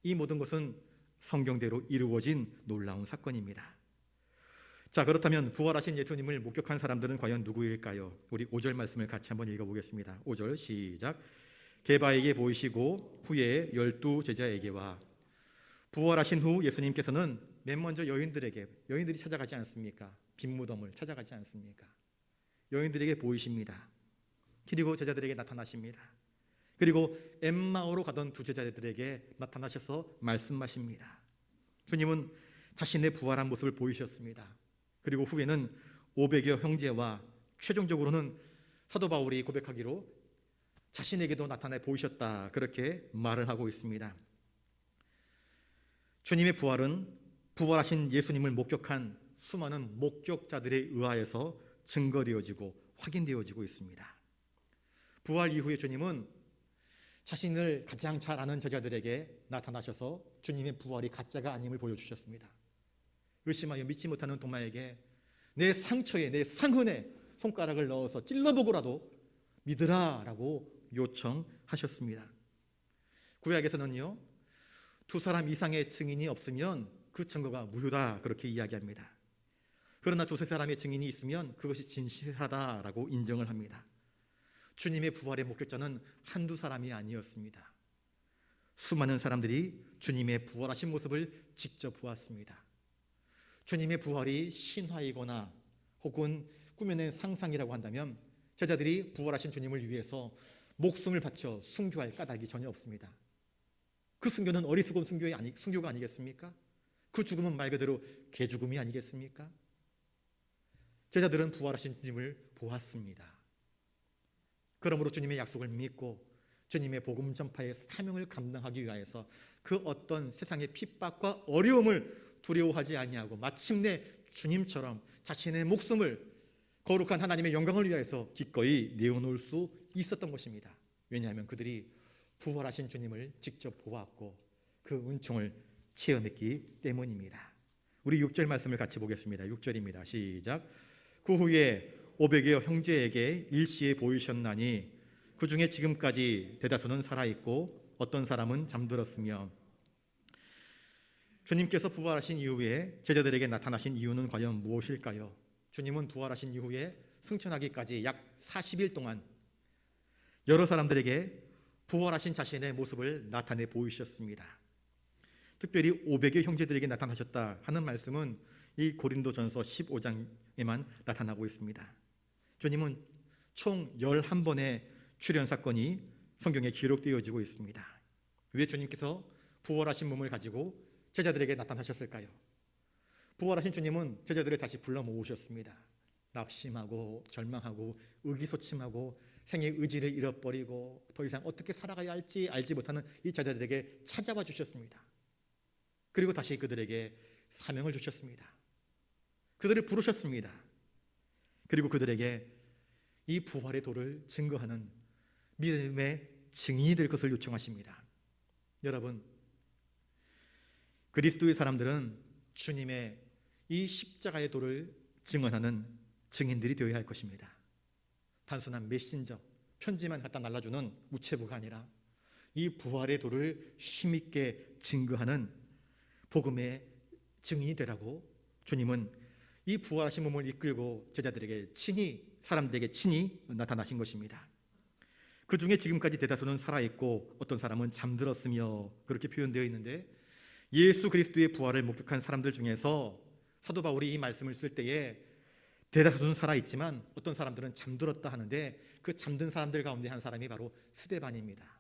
이 모든 것은 성경대로 이루어진 놀라운 사건입니다. 자, 그렇다면 부활하신 예수님을 목격한 사람들은 과연 누구일까요? 우리 5절 말씀을 같이 한번 읽어보겠습니다. 5절 시작. 게바에게 보이시고 후에 12 제자에게와. 부활하신 후 예수님께서는 맨 먼저 여인들이 찾아가지 않습니까? 빈 무덤을 찾아가지 않습니까? 여인들에게 보이십니다. 그리고 제자들에게 나타나십니다. 그리고 엠마오로 가던 두 제자들에게 나타나셔서 말씀하십니다. 주님은 자신의 부활한 모습을 보이셨습니다. 그리고 후에는 500여 형제와 최종적으로는 사도 바울이 고백하기로 자신에게도 나타나 보이셨다, 그렇게 말을 하고 있습니다. 주님의 부활은 부활하신 예수님을 목격한 수많은 목격자들에 의하여서 증거되어지고 확인되어지고 있습니다. 부활 이후에 주님은 자신을 가장 잘 아는 제자들에게 나타나셔서 주님의 부활이 가짜가 아님을 보여주셨습니다. 의심하여 믿지 못하는 도마에게 내 상처에, 내 상흔에 손가락을 넣어서 찔러보고라도 믿으라 라고 요청하셨습니다. 구약에서는요, 두 사람 이상의 증인이 없으면 그 증거가 무효다, 그렇게 이야기합니다. 그러나 두세 사람의 증인이 있으면 그것이 진실하다라고 인정을 합니다. 주님의 부활의 목격자는 한두 사람이 아니었습니다. 수많은 사람들이 주님의 부활하신 모습을 직접 보았습니다. 주님의 부활이 신화이거나 혹은 꾸며낸 상상이라고 한다면 제자들이 부활하신 주님을 위해서 목숨을 바쳐 순교할 까닭이 전혀 없습니다. 그 순교는 어리석은 순교가 아니겠습니까? 그 죽음은 말 그대로 개죽음이 아니겠습니까? 제자들은 부활하신 주님을 보았습니다. 그러므로 주님의 약속을 믿고 주님의 복음 전파의 사명을 감당하기 위하여서 그 어떤 세상의 핍박과 어려움을 두려워하지 아니하고 마침내 주님처럼 자신의 목숨을 거룩한 하나님의 영광을 위하여서 기꺼이 내어놓을 수 있었던 것입니다. 왜냐하면 그들이 부활하신 주님을 직접 보았고 그 은총을 체험했기 때문입니다. 우리 6절 말씀을 같이 보겠습니다. 6절입니다. 시작. 그 후에 500여 형제에게 일시에 보이셨나니 그 중에 지금까지 대다수는 살아있고 어떤 사람은 잠들었으며. 주님께서 부활하신 이후에 제자들에게 나타나신 이유는 과연 무엇일까요? 주님은 부활하신 이후에 승천하기까지 약 40일 동안 여러 사람들에게 부활하신 자신의 모습을 나타내 보이셨습니다. 특별히 500의 형제들에게 나타나셨다 하는 말씀은 이 고린도전서 15장에만 나타나고 있습니다. 주님은 총 11번의 출현 사건이 성경에 기록되어지고 있습니다. 왜 주님께서 부활하신 몸을 가지고 제자들에게 나타나셨을까요? 부활하신 주님은 제자들을 다시 불러 모으셨습니다. 낙심하고 절망하고 의기소침하고 생의 의지를 잃어버리고 더 이상 어떻게 살아가야 할지 알지 못하는 이 제자들에게 찾아와 주셨습니다. 그리고 다시 그들에게 사명을 주셨습니다. 그들을 부르셨습니다. 그리고 그들에게 이 부활의 도를 증거하는 믿음의 증인이 될 것을 요청하십니다. 여러분, 그리스도의 사람들은 주님의 이 십자가의 도를 증언하는 증인들이 되어야 할 것입니다. 단순한 메신저, 편지만 갖다 날라주는 우체부가 아니라 이 부활의 도를 힘있게 증거하는 복음의 증인이 되라고 주님은 이 부활하신 몸을 이끌고 제자들에게 사람들에게 친히 나타나신 것입니다. 그 중에 지금까지 대다수는 살아있고 어떤 사람은 잠들었으며 그렇게 표현되어 있는데, 예수 그리스도의 부활을 목격한 사람들 중에서 사도 바울이 이 말씀을 쓸 때에 대다수는 살아있지만 어떤 사람들은 잠들었다 하는데, 그 잠든 사람들 가운데 한 사람이 바로 스데반입니다.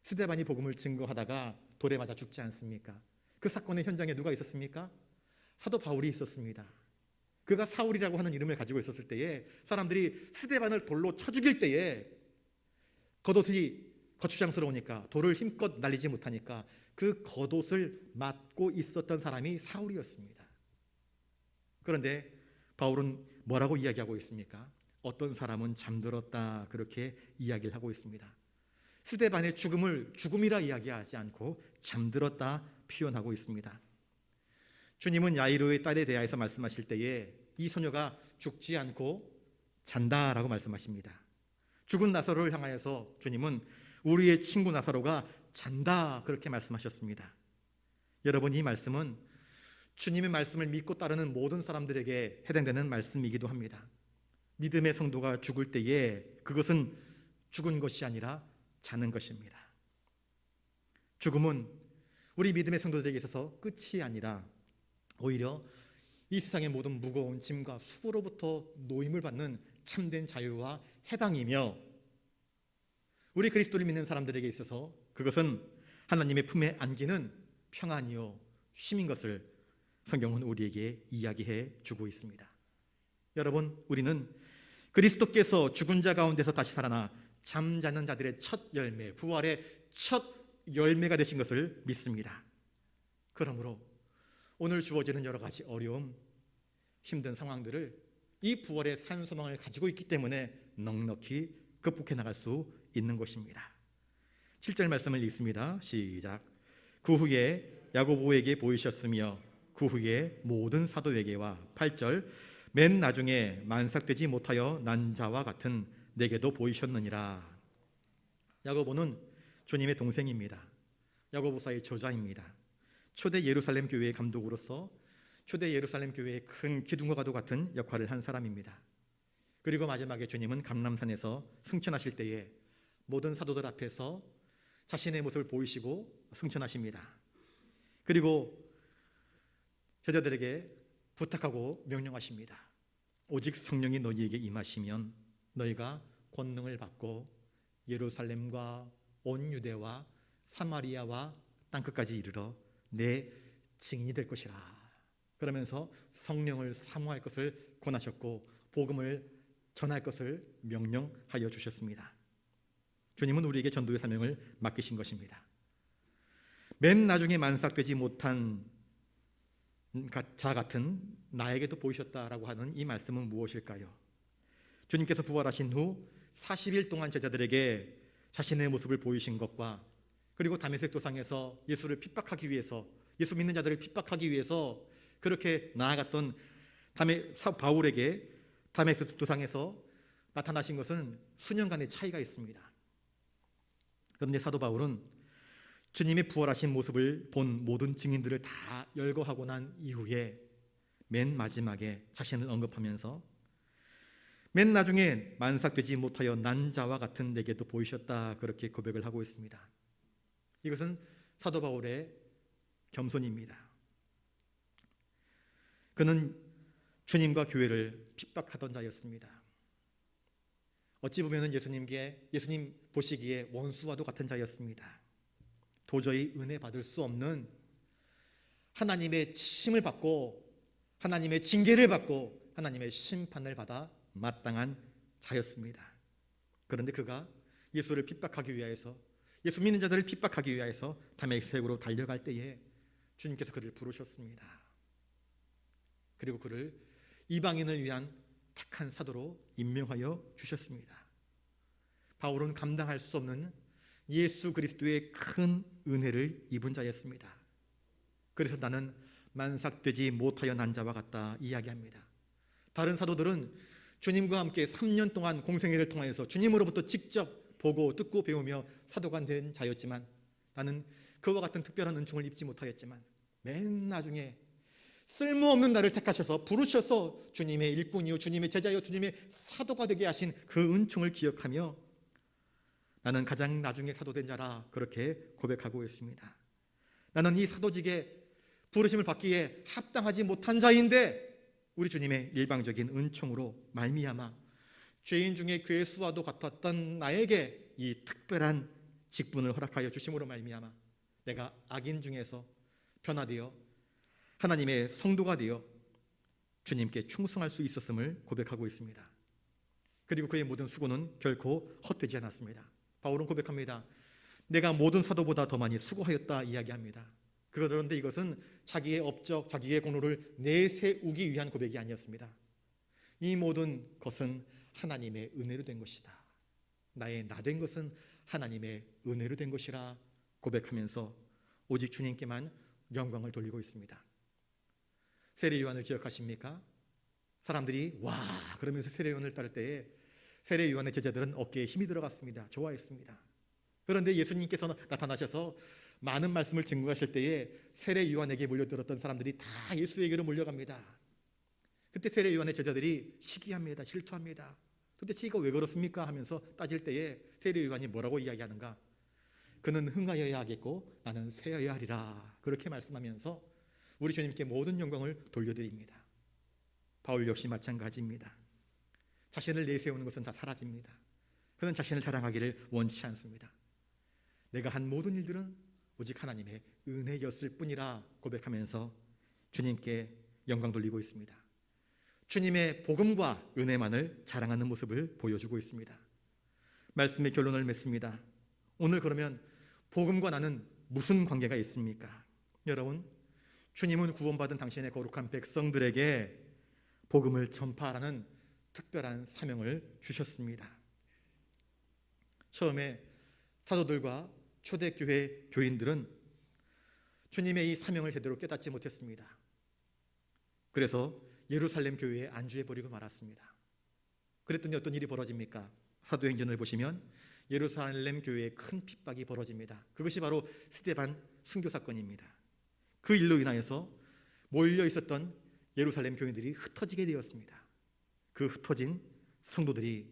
스데반이 복음을 증거하다가 돌에 맞아 죽지 않습니까? 그 사건의 현장에 누가 있었습니까? 사도 바울이 있었습니다. 그가 사울이라고 하는 이름을 가지고 있었을 때에 사람들이 스데반을 돌로 쳐 죽일 때에 겉옷이 거추장스러우니까 돌을 힘껏 날리지 못하니까 그 겉옷을 맞고 있었던 사람이 사울이었습니다. 그런데 바울은 뭐라고 이야기하고 있습니까? 어떤 사람은 잠들었다, 그렇게 이야기를 하고 있습니다. 스데반의 죽음을 죽음이라 이야기하지 않고 잠들었다 표현하고 있습니다. 주님은 야이로의 딸에 대하여서 말씀하실 때에 이 소녀가 죽지 않고 잔다라고 말씀하십니다. 죽은 나사로를 향하여서 주님은 우리의 친구 나사로가 잔다, 그렇게 말씀하셨습니다. 여러분, 이 말씀은 주님의 말씀을 믿고 따르는 모든 사람들에게 해당되는 말씀이기도 합니다. 믿음의 성도가 죽을 때에 그것은 죽은 것이 아니라 자는 것입니다. 죽음은 우리 믿음의 성도들에게 있어서 끝이 아니라 오히려 이 세상의 모든 무거운 짐과 수고로부터 노임을 받는 참된 자유와 해방이며, 우리 그리스도를 믿는 사람들에게 있어서 그것은 하나님의 품에 안기는 평안이요 쉼인 것을 성경은 우리에게 이야기해 주고 있습니다. 여러분, 우리는 그리스도께서 죽은 자 가운데서 다시 살아나 잠자는 자들의 첫 열매, 부활의 첫 열매가 되신 것을 믿습니다. 그러므로 오늘 주어지는 여러 가지 어려움, 힘든 상황들을 이 부활의 산소망을 가지고 있기 때문에 넉넉히 극복해 나갈 수 있는 것입니다. 7절 말씀을 읽습니다. 시작. 그 후에 야고보에게 보이셨으며 그 후에 모든 사도에게와 8절 맨 나중에 만삭되지 못하여 난 자와 같은 내게도 보이셨느니라. 야고보는 주님의 동생입니다. 야고보서의 저자입니다. 초대 예루살렘 교회의 감독으로서 초대 예루살렘 교회의 큰 기둥과도 같은 역할을 한 사람입니다. 그리고 마지막에 주님은 감람산에서 승천하실 때에 모든 사도들 앞에서 자신의 모습을 보이시고 승천하십니다. 그리고 제자들에게 부탁하고 명령하십니다. 오직 성령이 너희에게 임하시면 너희가 권능을 받고 예루살렘과 온 유대와 사마리아와 땅끝까지 이르러 내 증인이 될 것이라. 그러면서 성령을 사모할 것을 권하셨고 복음을 전할 것을 명령하여 주셨습니다. 주님은 우리에게 전도의 사명을 맡기신 것입니다. 맨 나중에 만삭되지 못한 자 같은 나에게도 보이셨다라고 하는 이 말씀은 무엇일까요? 주님께서 부활하신 후 40일 동안 제자들에게 자신의 모습을 보이신 것과 그리고 다메섹 도상에서 예수를 핍박하기 위해서, 예수 믿는 자들을 핍박하기 위해서 그렇게 나아갔던 바울에게 다메섹 도상에서 나타나신 것은 수년간의 차이가 있습니다. 그런데 사도 바울은 주님의 부활하신 모습을 본 모든 증인들을 다 열거하고 난 이후에 맨 마지막에 자신을 언급하면서 맨 나중에 만삭되지 못하여 난 자와 같은 내게도 보이셨다, 그렇게 고백을 하고 있습니다. 이것은 사도 바울의 겸손입니다. 그는 주님과 교회를 핍박하던 자였습니다. 어찌 보면 예수님 보시기에 원수와도 같은 자였습니다. 도저히 은혜 받을 수 없는, 하나님의 치심을 받고 하나님의 징계를 받고 하나님의 심판을 받아 마땅한 자였습니다. 그런데 그가 예수를 핍박하기 위하여서, 예수 믿는 자들을 핍박하기 위하여서 다메섹으로 달려갈 때에 주님께서 그를 부르셨습니다. 그리고 그를 이방인을 위한 택한 사도로 임명하여 주셨습니다. 바울은 감당할 수 없는 예수 그리스도의 큰 은혜를 입은 자였습니다. 그래서 나는 만삭되지 못하여 난 자와 같다 이야기합니다. 다른 사도들은 주님과 함께 3년 동안 공생애를 통하여서 주님으로부터 직접 보고 듣고 배우며 사도가 된 자였지만, 나는 그와 같은 특별한 은총을 입지 못하였지만 맨 나중에 쓸모없는 나를 택하셔서 부르셔서 주님의 일꾼이요 주님의 제자요 주님의 사도가 되게 하신 그 은총을 기억하며 나는 가장 나중에 사도된 자라 그렇게 고백하고 있습니다. 나는 이 사도직에 부르심을 받기에 합당하지 못한 자인데 우리 주님의 일방적인 은총으로 말미암아 죄인 중에 괴수와도 같았던 나에게 이 특별한 직분을 허락하여 주심으로 말미암아 내가 악인 중에서 변화되어 하나님의 성도가 되어 주님께 충성할 수 있었음을 고백하고 있습니다. 그리고 그의 모든 수고는 결코 헛되지 않았습니다. 바울은 고백합니다. 내가 모든 사도보다 더 많이 수고하였다 이야기합니다. 그런데 이것은 자기의 업적, 자기의 공로를 내세우기 위한 고백이 아니었습니다. 이 모든 것은 하나님의 은혜로 된 것이다. 나의 나 된 것은 하나님의 은혜로 된 것이라 고백하면서 오직 주님께만 영광을 돌리고 있습니다. 세례 요한을 기억하십니까? 사람들이 와 그러면서 세례 요한을 따를 때에 세례 요한의 제자들은 어깨에 힘이 들어갔습니다. 좋아했습니다. 그런데 예수님께서 나타나셔서 많은 말씀을 증거하실 때에 세례 요한에게 몰려들었던 사람들이 다 예수에게로 몰려갑니다. 그때 세례 요한의 제자들이 시기합니다. 질투합니다. 도대체 이거 왜 그렇습니까? 하면서 따질 때에 세례 요한이 뭐라고 이야기하는가? 그는 흥하여야 하겠고 나는 쇠하여야 하리라. 그렇게 말씀하면서 우리 주님께 모든 영광을 돌려드립니다. 바울 역시 마찬가지입니다. 자신을 내세우는 것은 다 사라집니다. 그는 자신을 자랑하기를 원치 않습니다. 내가 한 모든 일들은 오직 하나님의 은혜였을 뿐이라 고백하면서 주님께 영광 돌리고 있습니다. 주님의 복음과 은혜만을 자랑하는 모습을 보여주고 있습니다. 말씀의 결론을 맺습니다. 오늘 그러면 복음과 나는 무슨 관계가 있습니까? 여러분, 주님은 구원받은 당신의 거룩한 백성들에게 복음을 전파하라는 특별한 사명을 주셨습니다. 처음에 사도들과 초대교회 교인들은 주님의 이 사명을 제대로 깨닫지 못했습니다. 그래서 예루살렘 교회에 안주해버리고 말았습니다. 그랬더니 어떤 일이 벌어집니까? 사도행전을 보시면 예루살렘 교회에 큰 핍박이 벌어집니다. 그것이 바로 스데반 순교 사건입니다. 그 일로 인하여서 몰려 있었던 예루살렘 교인들이 흩어지게 되었습니다. 그 흩어진 성도들이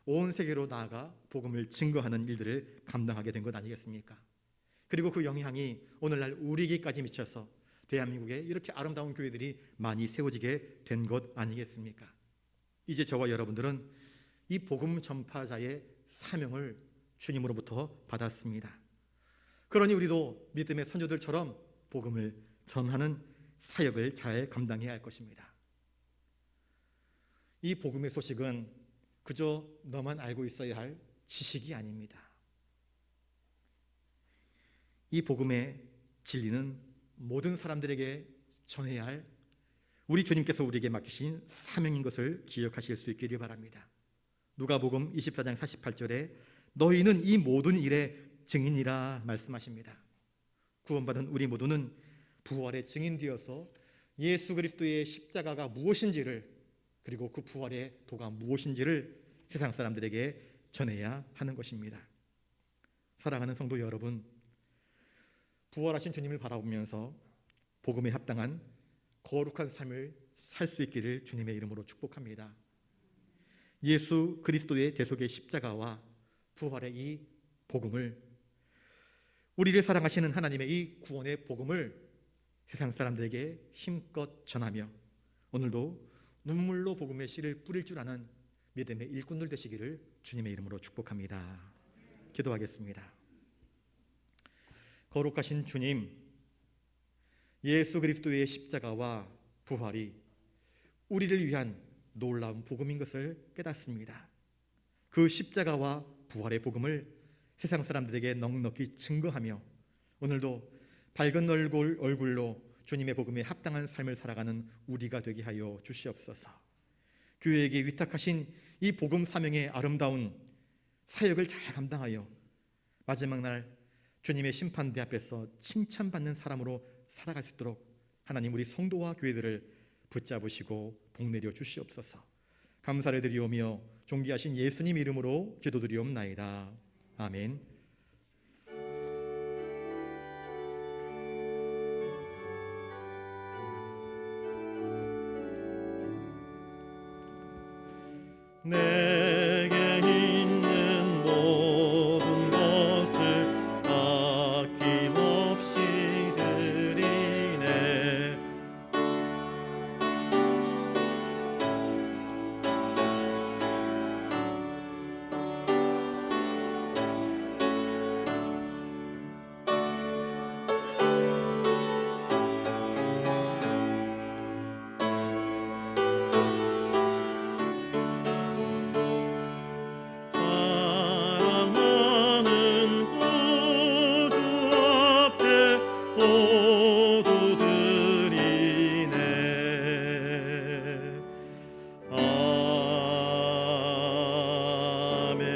온 세계로 나아가 복음을 증거하는 일들을 감당하게 된 것 아니겠습니까? 그리고 그 영향이 오늘날 우리에게까지 미쳐서 대한민국에 이렇게 아름다운 교회들이 많이 세워지게 된 것 아니겠습니까? 이제 저와 여러분들은 이 복음 전파자의 사명을 주님으로부터 받았습니다. 그러니 우리도 믿음의 선조들처럼 복음을 전하는 사역을 잘 감당해야 할 것입니다. 이 복음의 소식은 그저 너만 알고 있어야 할 지식이 아닙니다. 이 복음의 진리는 모든 사람들에게 전해야 할 우리 주님께서 우리에게 맡기신 사명인 것을 기억하실 수 있기를 바랍니다. 누가복음 24장 48절에 너희는 이 모든 일의 증인이라 말씀하십니다. 구원받은 우리 모두는 부활의 증인되어서 예수 그리스도의 십자가가 무엇인지를, 그리고 그 부활의 도가 무엇인지를 세상 사람들에게 전해야 하는 것입니다. 사랑하는 성도 여러분, 부활하신 주님을 바라보면서 복음에 합당한 거룩한 삶을 살 수 있기를 주님의 이름으로 축복합니다. 예수 그리스도의 대속의 십자가와 부활의 이 복음을, 우리를 사랑하시는 하나님의 이 구원의 복음을 세상 사람들에게 힘껏 전하며 오늘도 눈물로 복음의 씨를 뿌릴 줄 아는 믿음의 일꾼들 되시기를 주님의 이름으로 축복합니다. 기도하겠습니다. 거룩하신 주님, 예수 그리스도의 십자가와 부활이 우리를 위한 놀라운 복음인 것을 깨닫습니다. 그 십자가와 부활의 복음을 세상 사람들에게 넉넉히 증거하며 오늘도 밝은 얼굴로 주님의 복음에 합당한 삶을 살아가는 우리가 되게 하여 주시옵소서. 교회에게 위탁하신 이 복음 사명의 아름다운 사역을 잘 감당하여 마지막 날 주님의 심판대 앞에서 칭찬받는 사람으로 살아갈 수 있도록 하나님 우리 성도와 교회들을 붙잡으시고 복내려 주시옵소서. 감사를 드리오며 존귀하신 예수님 이름으로 기도드리옵나이다. 아멘. 내게 있는 모든 것을 아낌없이 드리네. 사랑하는 구주 앞에 모두 드리네. 아멘.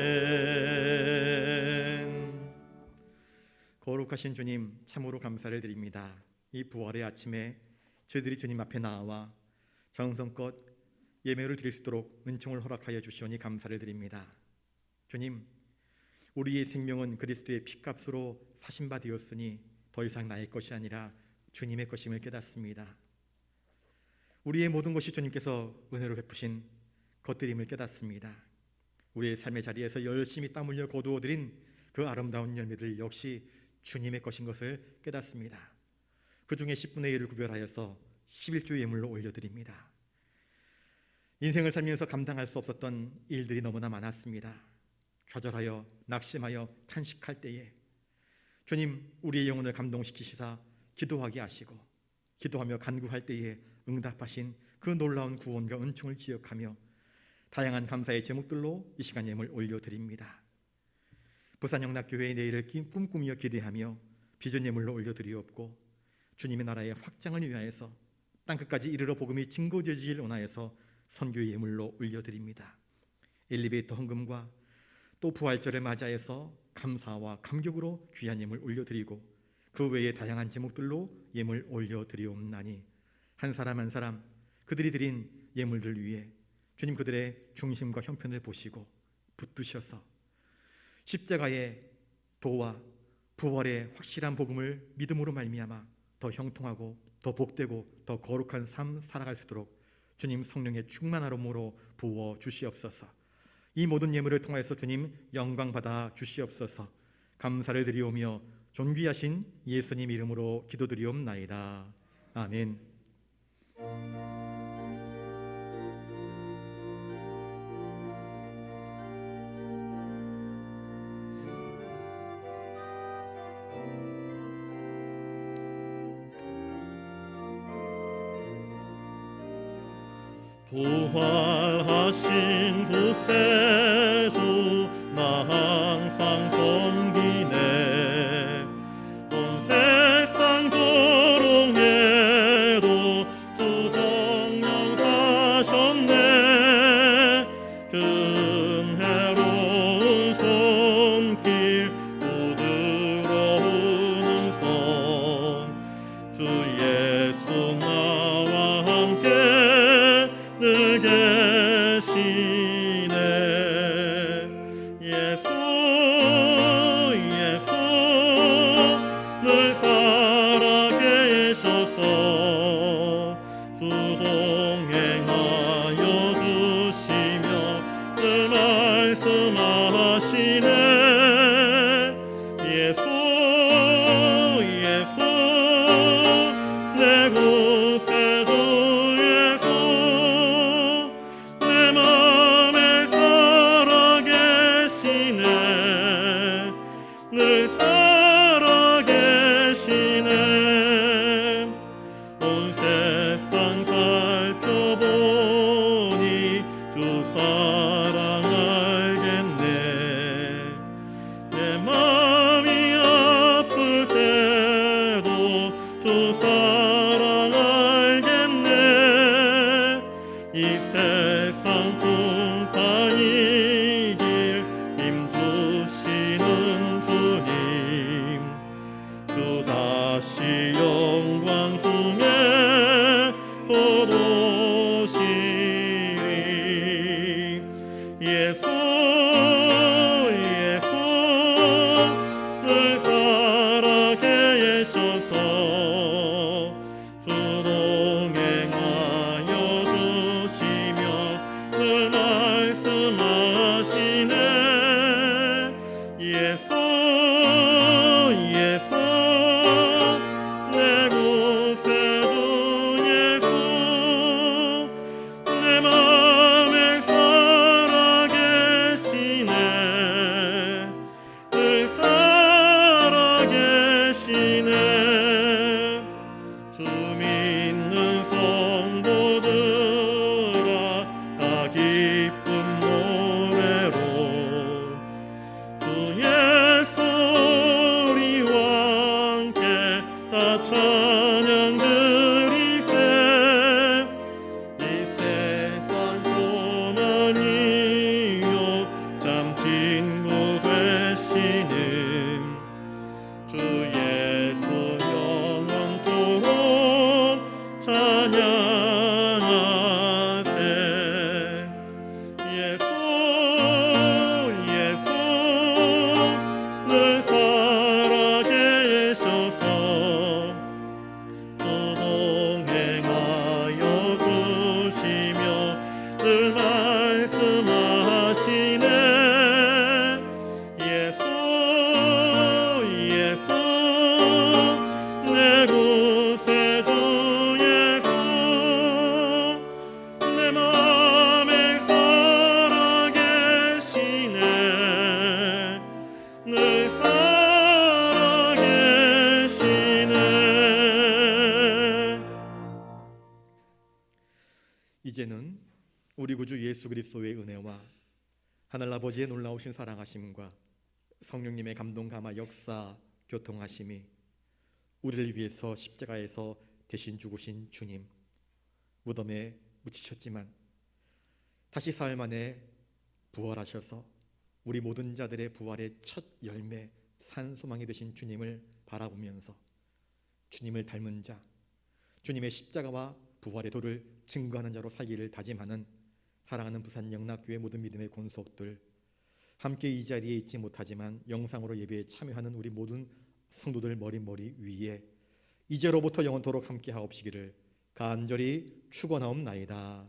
거룩하신 주님, 참으로 감사를 드립니다. 이 부활의 아침에 저희들이 주님 앞에 나와 정성껏 예배를 드릴 수 있도록 은총을 허락하여 주시오니 감사를 드립니다. 주님, 우리의 생명은 그리스도의 피값으로 사신 바 되었으니 더 이상 나의 것이 아니라 주님의 것임을 깨닫습니다. 우리의 모든 것이 주님께서 은혜로 베푸신 것들임을 깨닫습니다. 우리의 삶의 자리에서 열심히 땀 흘려 거두어들인 그 아름다운 열매들 역시 주님의 것인 것을 깨닫습니다. 그 중에 10분의 1을 구별하여서 11조 예물로 올려드립니다. 인생을 살면서 감당할 수 없었던 일들이 너무나 많았습니다. 좌절하여 낙심하여 탄식할 때에 주님, 우리의 영혼을 감동시키시사 기도하게 하시고 기도하며 간구할 때에 응답하신 그 놀라운 구원과 은총을 기억하며 다양한 감사의 제목들로 이 시간 예물 올려드립니다. 부산영락교회의 내일을 꿈꾸며 기대하며 비전 예물로 올려드리옵고 주님의 나라의 확장을 위하여서 땅끝까지 이르러 복음이 증거되어지길 원하여서 선교의 예물로 올려드립니다. 엘리베이터 헌금과 또 부활절을 맞이하여서 감사와 감격으로 귀한 예물 올려드리고 그 외에 다양한 제목들로 예물 올려드리옵나니 한 사람 한 사람 그들이 드린 예물들 위해 주님 그들의 중심과 형편을 보시고 붙드셔서 십자가의 도와 부활의 확실한 복음을 믿음으로 말미암아 더 형통하고 더 복되고 더 거룩한 삶 살아갈 수 있도록 주님 성령의 충만함으로 부어 주시옵소서. 이 모든 예물을 통하여서 주님 영광 받아 주시옵소서. 감사를 드리오며 존귀하신 예수님 이름으로 기도드리옵나이다. 아멘. 부활하신 구세주 나 항상 섬기네. 온 세상 조롱해도 주 정령 사셨네. 은혜로운 손길 부드러운 음성 주 예수 나와 함께 늘 계시네. 다시 영광 중에 거두시리. 예수 예수 늘 살아계 계셔서 주 동행하여 주시며 늘 말씀하시네. 예수 예수 내 구세주 예수 내 맘에 살아계시네. 늘 살아계시네. 주 믿는 성도들아 다 기쁜 노래로 주의 소리와 함께 다 찬양 드리세. 이 세상 소망이요 참 친구 되시는 주 예수 영원토록 찬양하세. 예수 예수 늘 살아계셔서 주 동행하여 주시며 늘 말씀하시네. 예수 예수 내 구세주 예수 내 맘에 살아계시네. 늘 살아계시네. 이제는 우리 구주 예수 그리스도의 은혜와 하늘아버지의 놀라우신 사랑하심과 성령님의 감동 감화 역사 교통하심이 우리를 위해서 십자가에서 대신 죽으신 주님, 무덤에 묻히셨지만 다시 사흘 만에 부활하셔서 우리 모든 자들의 부활의 첫 열매 산소망이 되신 주님을 바라보면서 주님을 닮은 자, 주님의 십자가와 부활의 도를 증거하는 자로 살기를 다짐하는 사랑하는 부산 영락교회 모든 믿음의 권속들, 함께 이 자리에 있지 못하지만 영상으로 예배에 참여하는 우리 모든 성도들 머리 위에 이제로부터 영원토록 함께 하옵시기를 간절히 축원하옵나이다.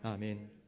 아멘.